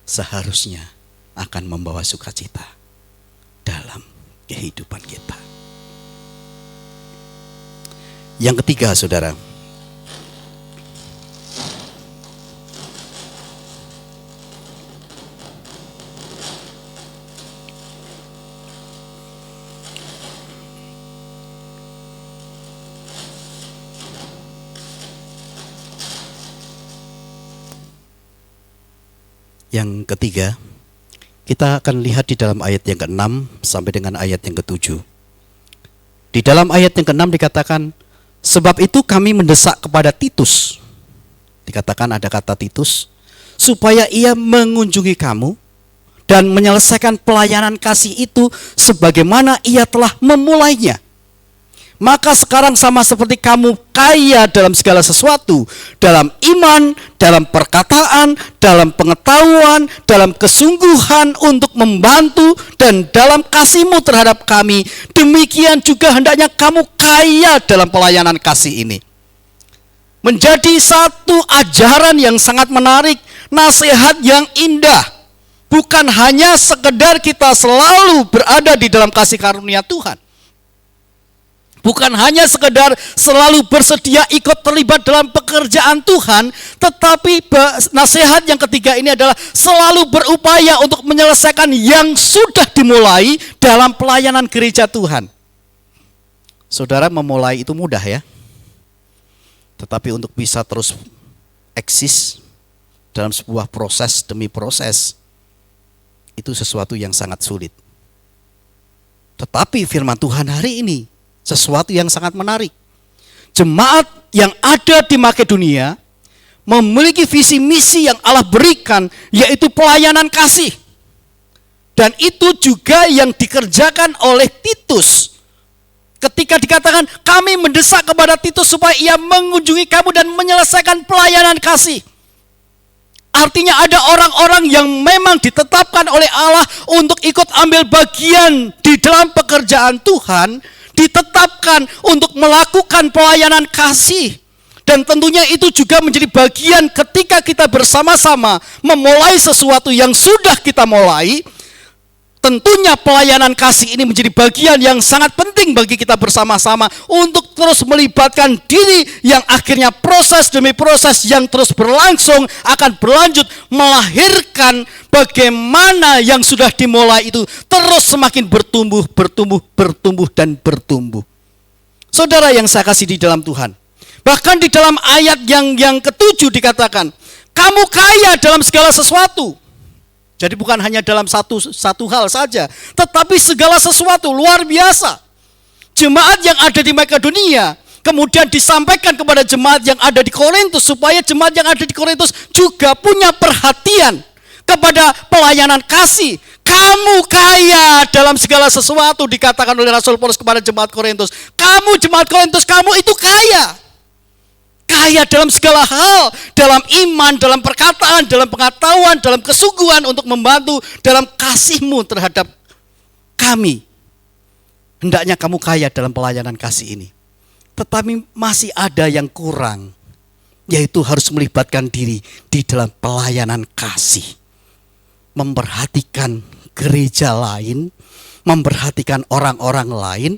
seharusnya akan membawa sukacita dalam kehidupan kita. Yang ketiga, saudara, Yang ketiga, kita akan lihat di dalam ayat yang ke-6 sampai dengan ayat yang ke-7. Di dalam ayat yang ke-6 dikatakan, sebab itu kami mendesak kepada Titus. Dikatakan ada kata Titus, supaya ia mengunjungi kamu dan menyelesaikan pelayanan kasih itu sebagaimana ia telah memulainya. Maka sekarang sama seperti kamu kaya dalam segala sesuatu, dalam iman, dalam perkataan, dalam pengetahuan, dalam kesungguhan untuk membantu, dan dalam kasihmu terhadap kami, demikian juga hendaknya kamu kaya dalam pelayanan kasih ini. Menjadi satu ajaran yang sangat menarik, nasihat yang indah. Bukan hanya sekedar kita selalu berada di dalam kasih karunia Tuhan. Bukan hanya sekedar selalu bersedia ikut terlibat dalam pekerjaan Tuhan, tetapi nasihat yang ketiga ini adalah selalu berupaya untuk menyelesaikan yang sudah dimulai dalam pelayanan gereja Tuhan. Saudara, memulai itu mudah ya. Tetapi untuk bisa terus eksis dalam sebuah proses demi proses, itu sesuatu yang sangat sulit. Tetapi firman Tuhan hari ini sesuatu yang sangat menarik. Jemaat yang ada di Makedonia memiliki visi misi yang Allah berikan, yaitu pelayanan kasih. Dan itu juga yang dikerjakan oleh Titus. Ketika dikatakan kami mendesak kepada Titus supaya ia mengunjungi kamu dan menyelesaikan pelayanan kasih. Artinya ada orang-orang yang memang ditetapkan oleh Allah untuk ikut ambil bagian di dalam pekerjaan Tuhan, ditetapkan untuk melakukan pelayanan kasih. Dan tentunya itu juga menjadi bagian ketika kita bersama-sama memulai sesuatu yang sudah kita mulai. Tentunya pelayanan kasih ini menjadi bagian yang sangat penting bagi kita bersama-sama untuk terus melibatkan diri, yang akhirnya proses demi proses yang terus berlangsung akan berlanjut melahirkan bagaimana yang sudah dimulai itu terus semakin bertumbuh dan bertumbuh. Saudara yang saya kasih di dalam Tuhan, bahkan di dalam ayat yang ke-7 dikatakan, kamu kaya dalam segala sesuatu. Jadi bukan hanya dalam satu hal saja, tetapi segala sesuatu luar biasa. Jemaat yang ada di Makedonia kemudian disampaikan kepada jemaat yang ada di Korintus, supaya jemaat yang ada di Korintus juga punya perhatian kepada pelayanan kasih. Kamu kaya dalam segala sesuatu, dikatakan oleh Rasul Paulus kepada jemaat Korintus. Kamu jemaat Korintus, kamu itu kaya. Kaya dalam segala hal, dalam iman, dalam perkataan, dalam pengetahuan, dalam kesungguhan untuk membantu dalam kasihmu terhadap kami. Hendaknya kamu kaya dalam pelayanan kasih ini. Tetapi masih ada yang kurang, yaitu harus melibatkan diri di dalam pelayanan kasih. Memperhatikan gereja lain, memperhatikan orang-orang lain,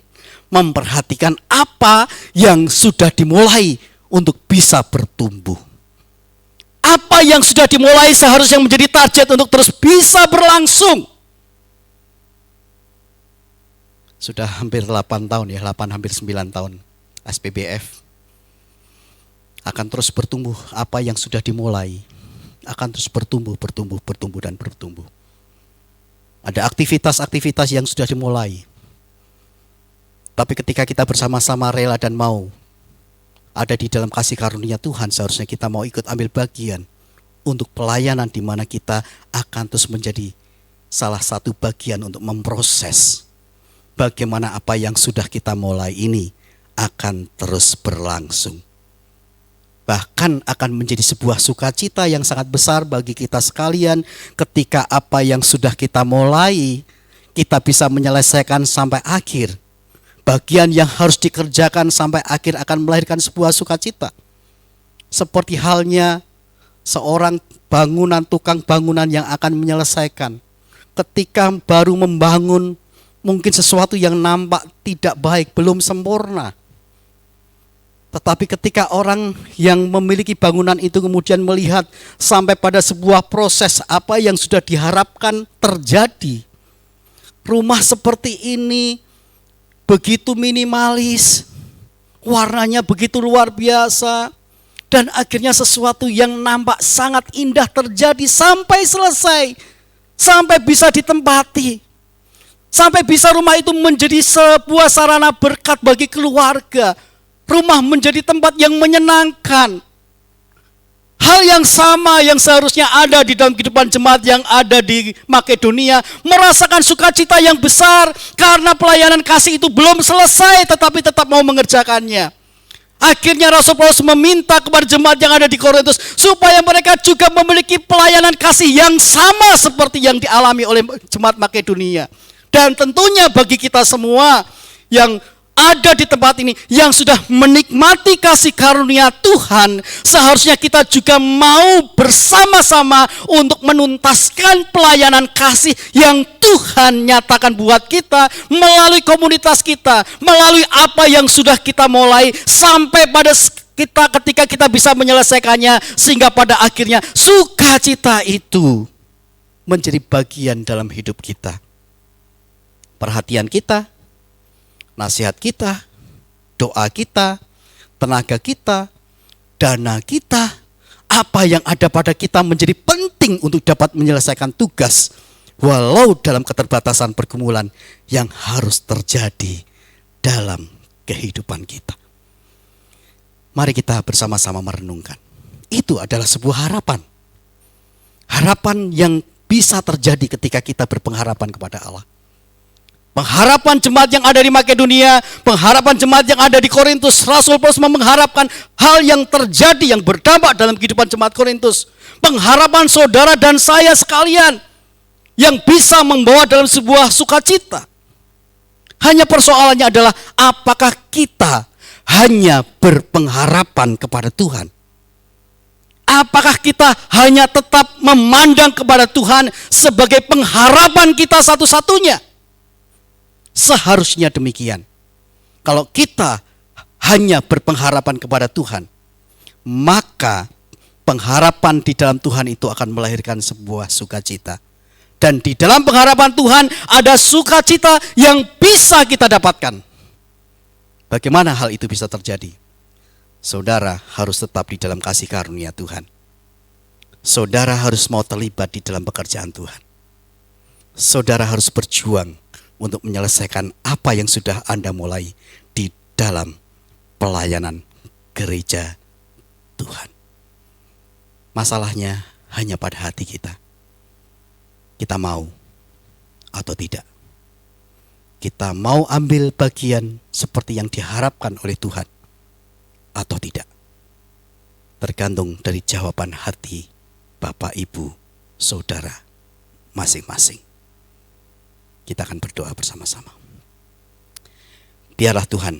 memperhatikan apa yang sudah dimulai untuk bisa bertumbuh. Apa yang sudah dimulai seharusnya menjadi target untuk terus bisa berlangsung. Sudah hampir 8 tahun ya, hampir 9 tahun SPBF. Akan terus bertumbuh, apa yang sudah dimulai akan terus bertumbuh dan bertumbuh. Ada aktivitas-aktivitas yang sudah dimulai. Tapi ketika kita bersama-sama rela dan mau ada di dalam kasih karunia Tuhan, seharusnya kita mau ikut ambil bagian untuk pelayanan di mana kita akan terus menjadi salah satu bagian untuk memproses bagaimana apa yang sudah kita mulai ini akan terus berlangsung. Bahkan akan menjadi sebuah sukacita yang sangat besar bagi kita sekalian ketika apa yang sudah kita mulai kita bisa menyelesaikan sampai akhir. Bagian yang harus dikerjakan sampai akhir akan melahirkan sebuah sukacita. Seperti halnya seorang tukang bangunan yang akan menyelesaikan. Ketika baru membangun, mungkin sesuatu yang nampak tidak baik, belum sempurna. Tetapi ketika orang yang memiliki bangunan itu kemudian melihat sampai pada sebuah proses apa yang sudah diharapkan terjadi. Rumah seperti ini begitu minimalis, warnanya begitu luar biasa, Dan akhirnya sesuatu yang nampak sangat indah terjadi sampai selesai. Sampai bisa ditempati. Sampai bisa rumah itu menjadi sebuah sarana berkat bagi keluarga. Rumah menjadi tempat yang menyenangkan. Hal yang sama yang seharusnya ada di dalam kehidupan jemaat yang ada di Makedonia. Merasakan sukacita yang besar karena pelayanan kasih itu belum selesai tetapi tetap mau mengerjakannya. Akhirnya Rasul Paulus meminta kepada jemaat yang ada di Korintus supaya mereka juga memiliki pelayanan kasih yang sama seperti yang dialami oleh jemaat Makedonia. Dan tentunya bagi kita semua yang ada di tempat ini, yang sudah menikmati kasih karunia Tuhan, seharusnya kita juga mau bersama-sama untuk menuntaskan pelayanan kasih yang Tuhan nyatakan buat kita melalui komunitas kita, melalui apa yang sudah kita mulai sampai pada kita ketika kita bisa menyelesaikannya, sehingga pada akhirnya sukacita itu menjadi bagian dalam hidup kita. Perhatian kita, nasihat kita, doa kita, tenaga kita, dana kita, apa yang ada pada kita menjadi penting untuk dapat menyelesaikan tugas walau dalam keterbatasan pergumulan yang harus terjadi dalam kehidupan kita. Mari kita bersama-sama merenungkan. Itu adalah sebuah harapan. Harapan yang bisa terjadi ketika kita berpengharapan kepada Allah. Pengharapan jemaat yang ada di Makedonia, pengharapan jemaat yang ada di Korintus, Rasul Paulus mengharapkan hal yang terjadi yang berdampak dalam kehidupan jemaat Korintus. Pengharapan saudara dan saya sekalian yang bisa membawa dalam sebuah sukacita. Hanya persoalannya adalah apakah kita hanya berpengharapan kepada Tuhan? Apakah kita hanya tetap memandang kepada Tuhan sebagai pengharapan kita satu-satunya? Seharusnya demikian. Kalau kita hanya berpengharapan kepada Tuhan, maka pengharapan di dalam Tuhan itu akan melahirkan sebuah sukacita. Dan di dalam pengharapan Tuhan ada sukacita yang bisa kita dapatkan. Bagaimana hal itu bisa terjadi? Saudara harus tetap di dalam kasih karunia Tuhan. Saudara harus mau terlibat di dalam pekerjaan Tuhan. Saudara harus berjuang untuk menyelesaikan apa yang sudah Anda mulai di dalam pelayanan gereja Tuhan. Masalahnya hanya pada hati kita. Kita mau atau tidak. Kita mau ambil bagian seperti yang diharapkan oleh Tuhan atau tidak. Tergantung dari jawaban hati Bapak, Ibu, Saudara masing-masing. Kita akan berdoa bersama-sama. Biarlah Tuhan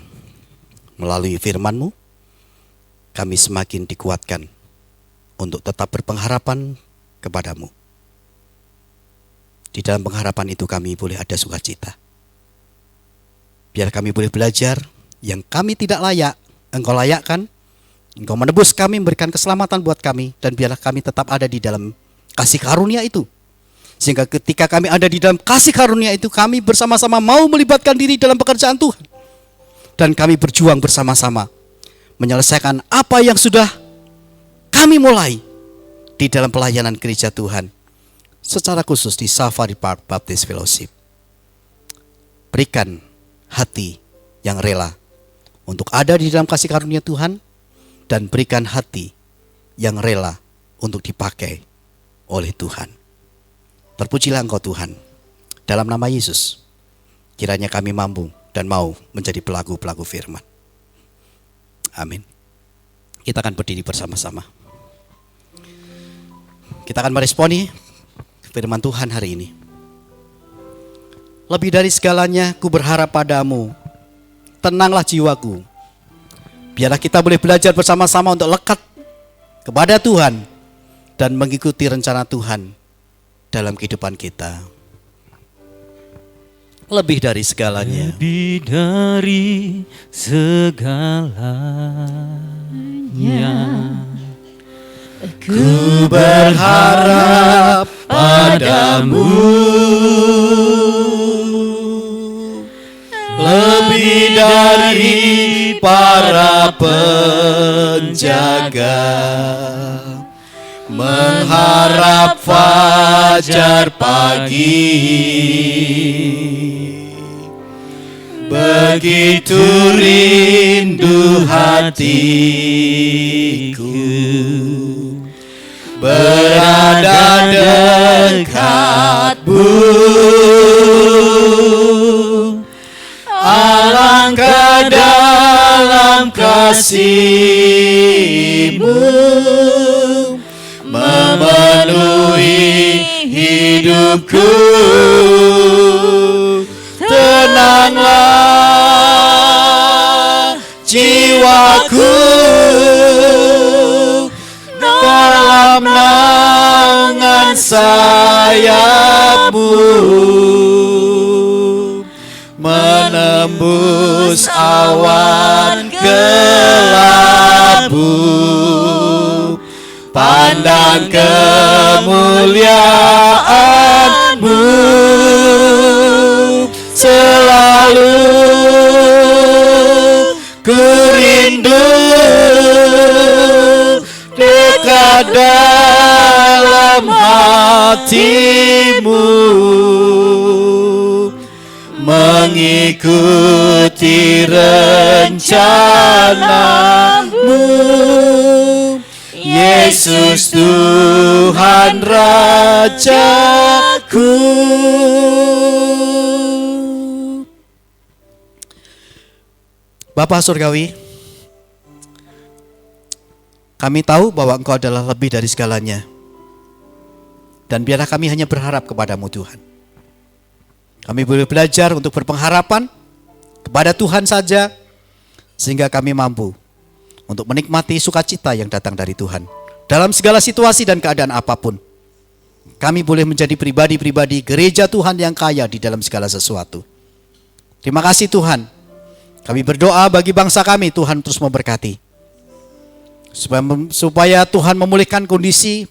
melalui firman-Mu kami semakin dikuatkan untuk tetap berpengharapan kepada-Mu. Di dalam pengharapan itu kami boleh ada sukacita. Biar kami boleh belajar yang kami tidak layak, Engkau layakkan. Engkau menebus kami, memberikan keselamatan buat kami. Dan biarlah kami tetap ada di dalam kasih karunia itu. Sehingga ketika kami ada di dalam kasih karunia itu, kami bersama-sama mau melibatkan diri dalam pekerjaan Tuhan. Dan kami berjuang bersama-sama menyelesaikan apa yang sudah kami mulai di dalam pelayanan gereja Tuhan. Secara khusus di Safari Park Baptist Fellowship. Berikan hati yang rela untuk ada di dalam kasih karunia Tuhan. Dan berikan hati yang rela untuk dipakai oleh Tuhan. Terpujilah Engkau Tuhan. Dalam nama Yesus, kiranya kami mampu dan mau menjadi pelaku-pelaku firman. Amin. Kita akan berdiri bersama-sama. Kita akan meresponi firman Tuhan hari ini. Lebih dari segalanya, ku berharap padamu. Tenanglah jiwaku. Biarlah kita boleh belajar bersama-sama untuk lekat kepada Tuhan dan mengikuti rencana Tuhan dalam kehidupan kita. Lebih dari segalanya. Lebih dari segalanya, ku berharap padamu. Lebih dari para penjaga, mengharap fajar pagi. Begitu rindu hatiku berada dekatmu. Alangkah dalam kasih-Mu memenuhi hidupku. Tenanglah jiwaku dalam naungan sayap-Mu, menembus awan kelabu, pandang kemuliaan-Mu selalu. Ku rindu dekat dalam hati-Mu, mengikuti rencana-Mu. Yesus Tuhan Rajaku. Bapa Surgawi, kami tahu bahwa Engkau adalah lebih dari segalanya. Dan biarlah kami hanya berharap kepadamu Tuhan. Kami boleh belajar untuk berpengharapan kepada Tuhan saja, sehingga kami mampu untuk menikmati sukacita yang datang dari Tuhan. Dalam segala situasi dan keadaan apapun, kami boleh menjadi pribadi-pribadi gereja Tuhan yang kaya di dalam segala sesuatu. Terima kasih Tuhan. Kami berdoa bagi bangsa kami, Tuhan terus memberkati. Supaya Tuhan memulihkan kondisi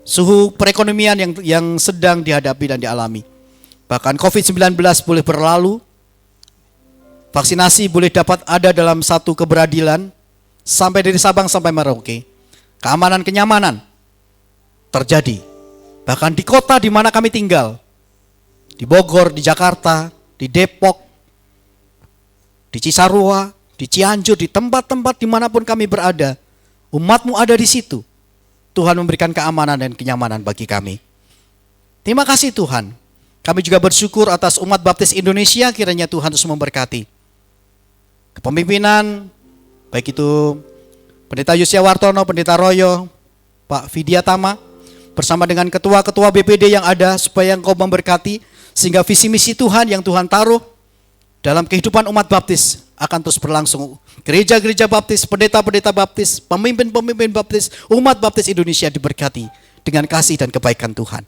suhu perekonomian yang sedang dihadapi dan dialami. Bahkan COVID-19 boleh berlalu, vaksinasi boleh dapat ada dalam satu keberadilan, sampai dari Sabang sampai Merauke. Keamanan, kenyamanan terjadi. Bahkan di kota di mana kami tinggal, di Bogor, di Jakarta, di Depok, di Cisarua, di Cianjur, di tempat-tempat dimanapun kami berada, umat-Mu ada di situ. Tuhan memberikan keamanan dan kenyamanan bagi kami. Terima kasih Tuhan. Kami juga bersyukur atas umat baptis Indonesia, kiranya Tuhan terus memberkati. Kepemimpinan, baik itu Pendeta Yosia Wartono, Pendeta Royo, Pak Vidya Tama, bersama dengan ketua-ketua BPD yang ada, supaya Engkau memberkati, sehingga visi misi Tuhan yang Tuhan taruh dalam kehidupan umat baptis akan terus berlangsung. Gereja-gereja baptis, pendeta-pendeta baptis, pemimpin-pemimpin baptis, umat baptis Indonesia diberkati dengan kasih dan kebaikan Tuhan.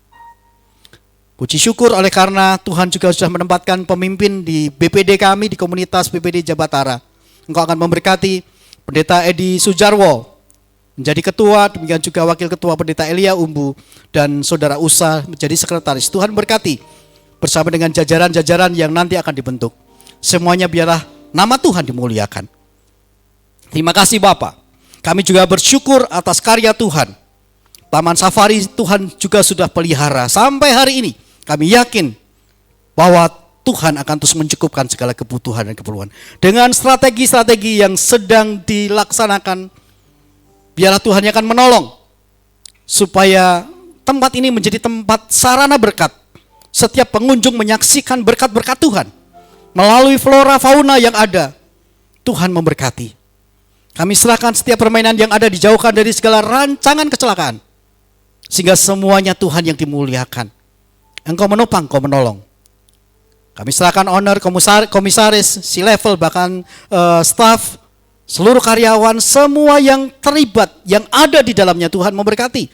Puji syukur oleh karena Tuhan juga sudah menempatkan pemimpin di BPD kami, di komunitas BPD Jabatara. Engkau akan memberkati Pendeta Edi Sujarwo menjadi ketua, demikian juga wakil ketua Pendeta Elia Umbu, dan Saudara Usa menjadi sekretaris. Tuhan berkati bersama dengan jajaran-jajaran yang nanti akan dibentuk. Semuanya biarlah nama Tuhan dimuliakan. Terima kasih Bapak. Kami juga bersyukur atas karya Tuhan. Taman Safari Tuhan juga sudah pelihara sampai hari ini. Kami yakin bahwa Tuhan akan terus mencukupkan segala kebutuhan dan keperluan. Dengan strategi-strategi yang sedang dilaksanakan, biarlah Tuhan yang akan menolong supaya tempat ini menjadi tempat sarana berkat. Setiap pengunjung menyaksikan berkat-berkat Tuhan melalui flora fauna yang ada. Tuhan memberkati. Kami serahkan setiap permainan yang ada, dijauhkan dari segala rancangan kecelakaan, sehingga semuanya Tuhan yang dimuliakan. Engkau menopang, Engkau menolong. Kami serahkan owner, komisaris, si level, bahkan staff, seluruh karyawan, semua yang terlibat, yang ada di dalamnya. Tuhan memberkati.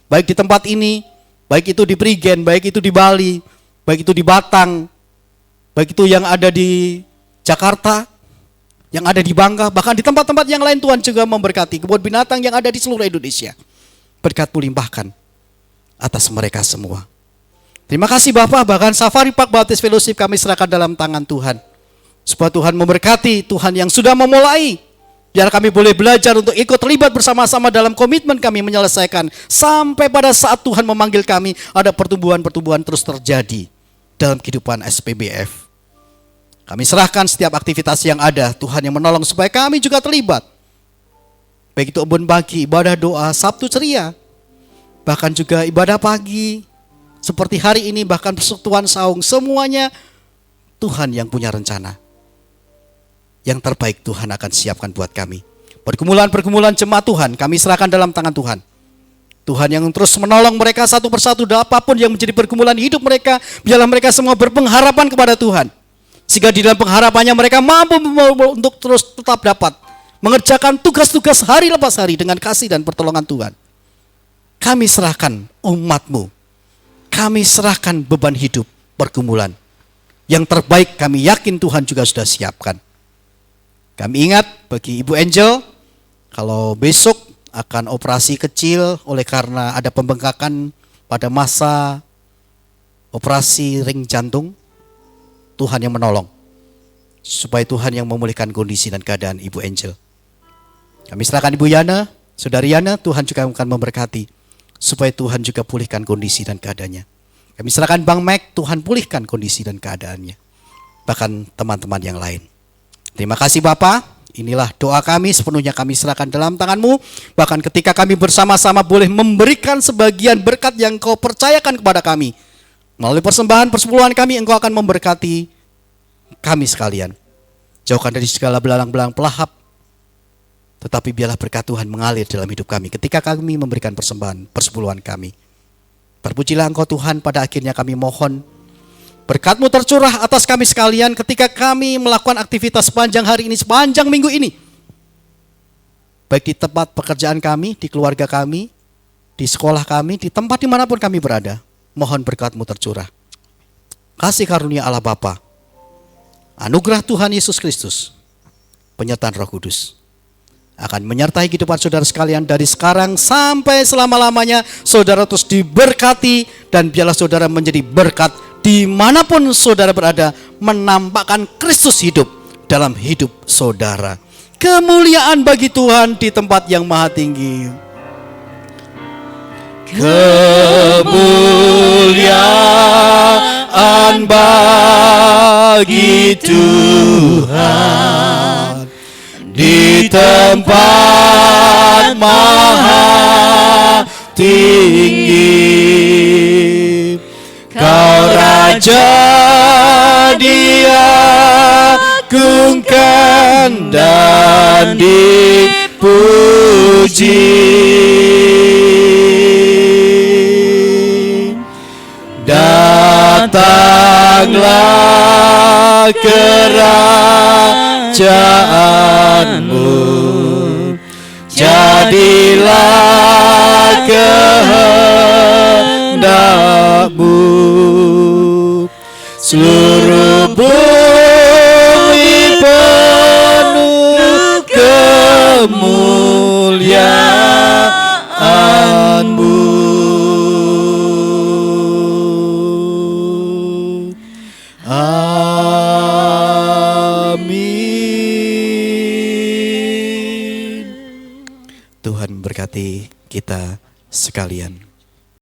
Baik di tempat ini, baik itu di Prigen, baik itu di Bali, baik itu di Batang, baik itu yang ada di Jakarta, yang ada di Bangka, bahkan di tempat-tempat yang lain. Tuhan juga memberkati kebun binatang yang ada di seluruh Indonesia. Berkat-Mu limpahkan atas mereka semua. Terima kasih Bapak, bahkan Safari Park Baptist Fellowship kami serahkan dalam tangan Tuhan. Supaya Tuhan memberkati, Tuhan yang sudah memulai. Biar kami boleh belajar untuk ikut terlibat bersama-sama dalam komitmen kami menyelesaikan. Sampai pada saat Tuhan memanggil kami, ada pertumbuhan-pertumbuhan terus terjadi dalam kehidupan SPBF. Kami serahkan setiap aktivitas yang ada, Tuhan yang menolong supaya kami juga terlibat. Baik itu embun pagi, ibadah doa, Sabtu ceria, bahkan juga ibadah pagi, seperti hari ini, bahkan persekutuan saung, semuanya Tuhan yang punya rencana. Yang terbaik Tuhan akan siapkan buat kami. Pergumulan-pergumulan jemaat Tuhan, kami serahkan dalam tangan Tuhan. Tuhan yang terus menolong mereka satu persatu, apapun yang menjadi pergumulan hidup mereka, biarlah mereka semua berpengharapan kepada Tuhan. Sehingga di dalam pengharapannya mereka mampu untuk terus tetap dapat mengerjakan tugas-tugas hari lepas hari dengan kasih dan pertolongan Tuhan. Kami serahkan umat-Mu. Kami serahkan beban hidup, pergumulan. Yang terbaik kami yakin Tuhan juga sudah siapkan. Kami ingat bagi Ibu Angel, kalau besok akan operasi kecil oleh karena ada pembengkakan pada masa operasi ring jantung, Tuhan yang menolong. Supaya Tuhan yang memulihkan kondisi dan keadaan Ibu Angel. Kami serahkan Ibu Yana, Saudari Yana, Tuhan juga akan memberkati. Supaya Tuhan juga pulihkan kondisi dan keadaannya. Kami serahkan Bang Mac, Tuhan pulihkan kondisi dan keadaannya. Bahkan teman-teman yang lain. Terima kasih Bapak, inilah doa kami, sepenuhnya kami serahkan dalam tangan-Mu. Bahkan ketika kami bersama-sama boleh memberikan sebagian berkat yang Kau percayakan kepada kami. Melalui persembahan persepuluhan kami, Engkau akan memberkati kami sekalian. Jauhkan dari segala belalang-belalang pelahap. Tetapi biarlah berkat Tuhan mengalir dalam hidup kami ketika kami memberikan persembahan persepuluhan kami. Terpujilah Engkau Tuhan, pada akhirnya kami mohon berkat-Mu tercurah atas kami sekalian ketika kami melakukan aktivitas sepanjang hari ini, sepanjang minggu ini. Baik di tempat pekerjaan kami, di keluarga kami, di sekolah kami, di tempat dimanapun kami berada. Mohon berkat-Mu tercurah. Kasih karunia Allah Bapa, anugerah Tuhan Yesus Kristus, penyertaan Roh Kudus akan menyertai kehidupan saudara sekalian dari sekarang sampai selama-lamanya. Saudara terus diberkati dan biarlah saudara menjadi berkat dimanapun saudara berada, menampakkan Kristus hidup dalam hidup saudara. Kemuliaan bagi Tuhan di tempat yang maha tinggi. Kemuliaan bagi Tuhan di tempat maha tinggi. Kau Raja diagungkan dan dipuji. Datanglah kerajaanmu, jadilah kehendak-Mu. Seluruh bumi penuh kemuliaan-Mu. Amin. Tuhan memberkati kita sekalian.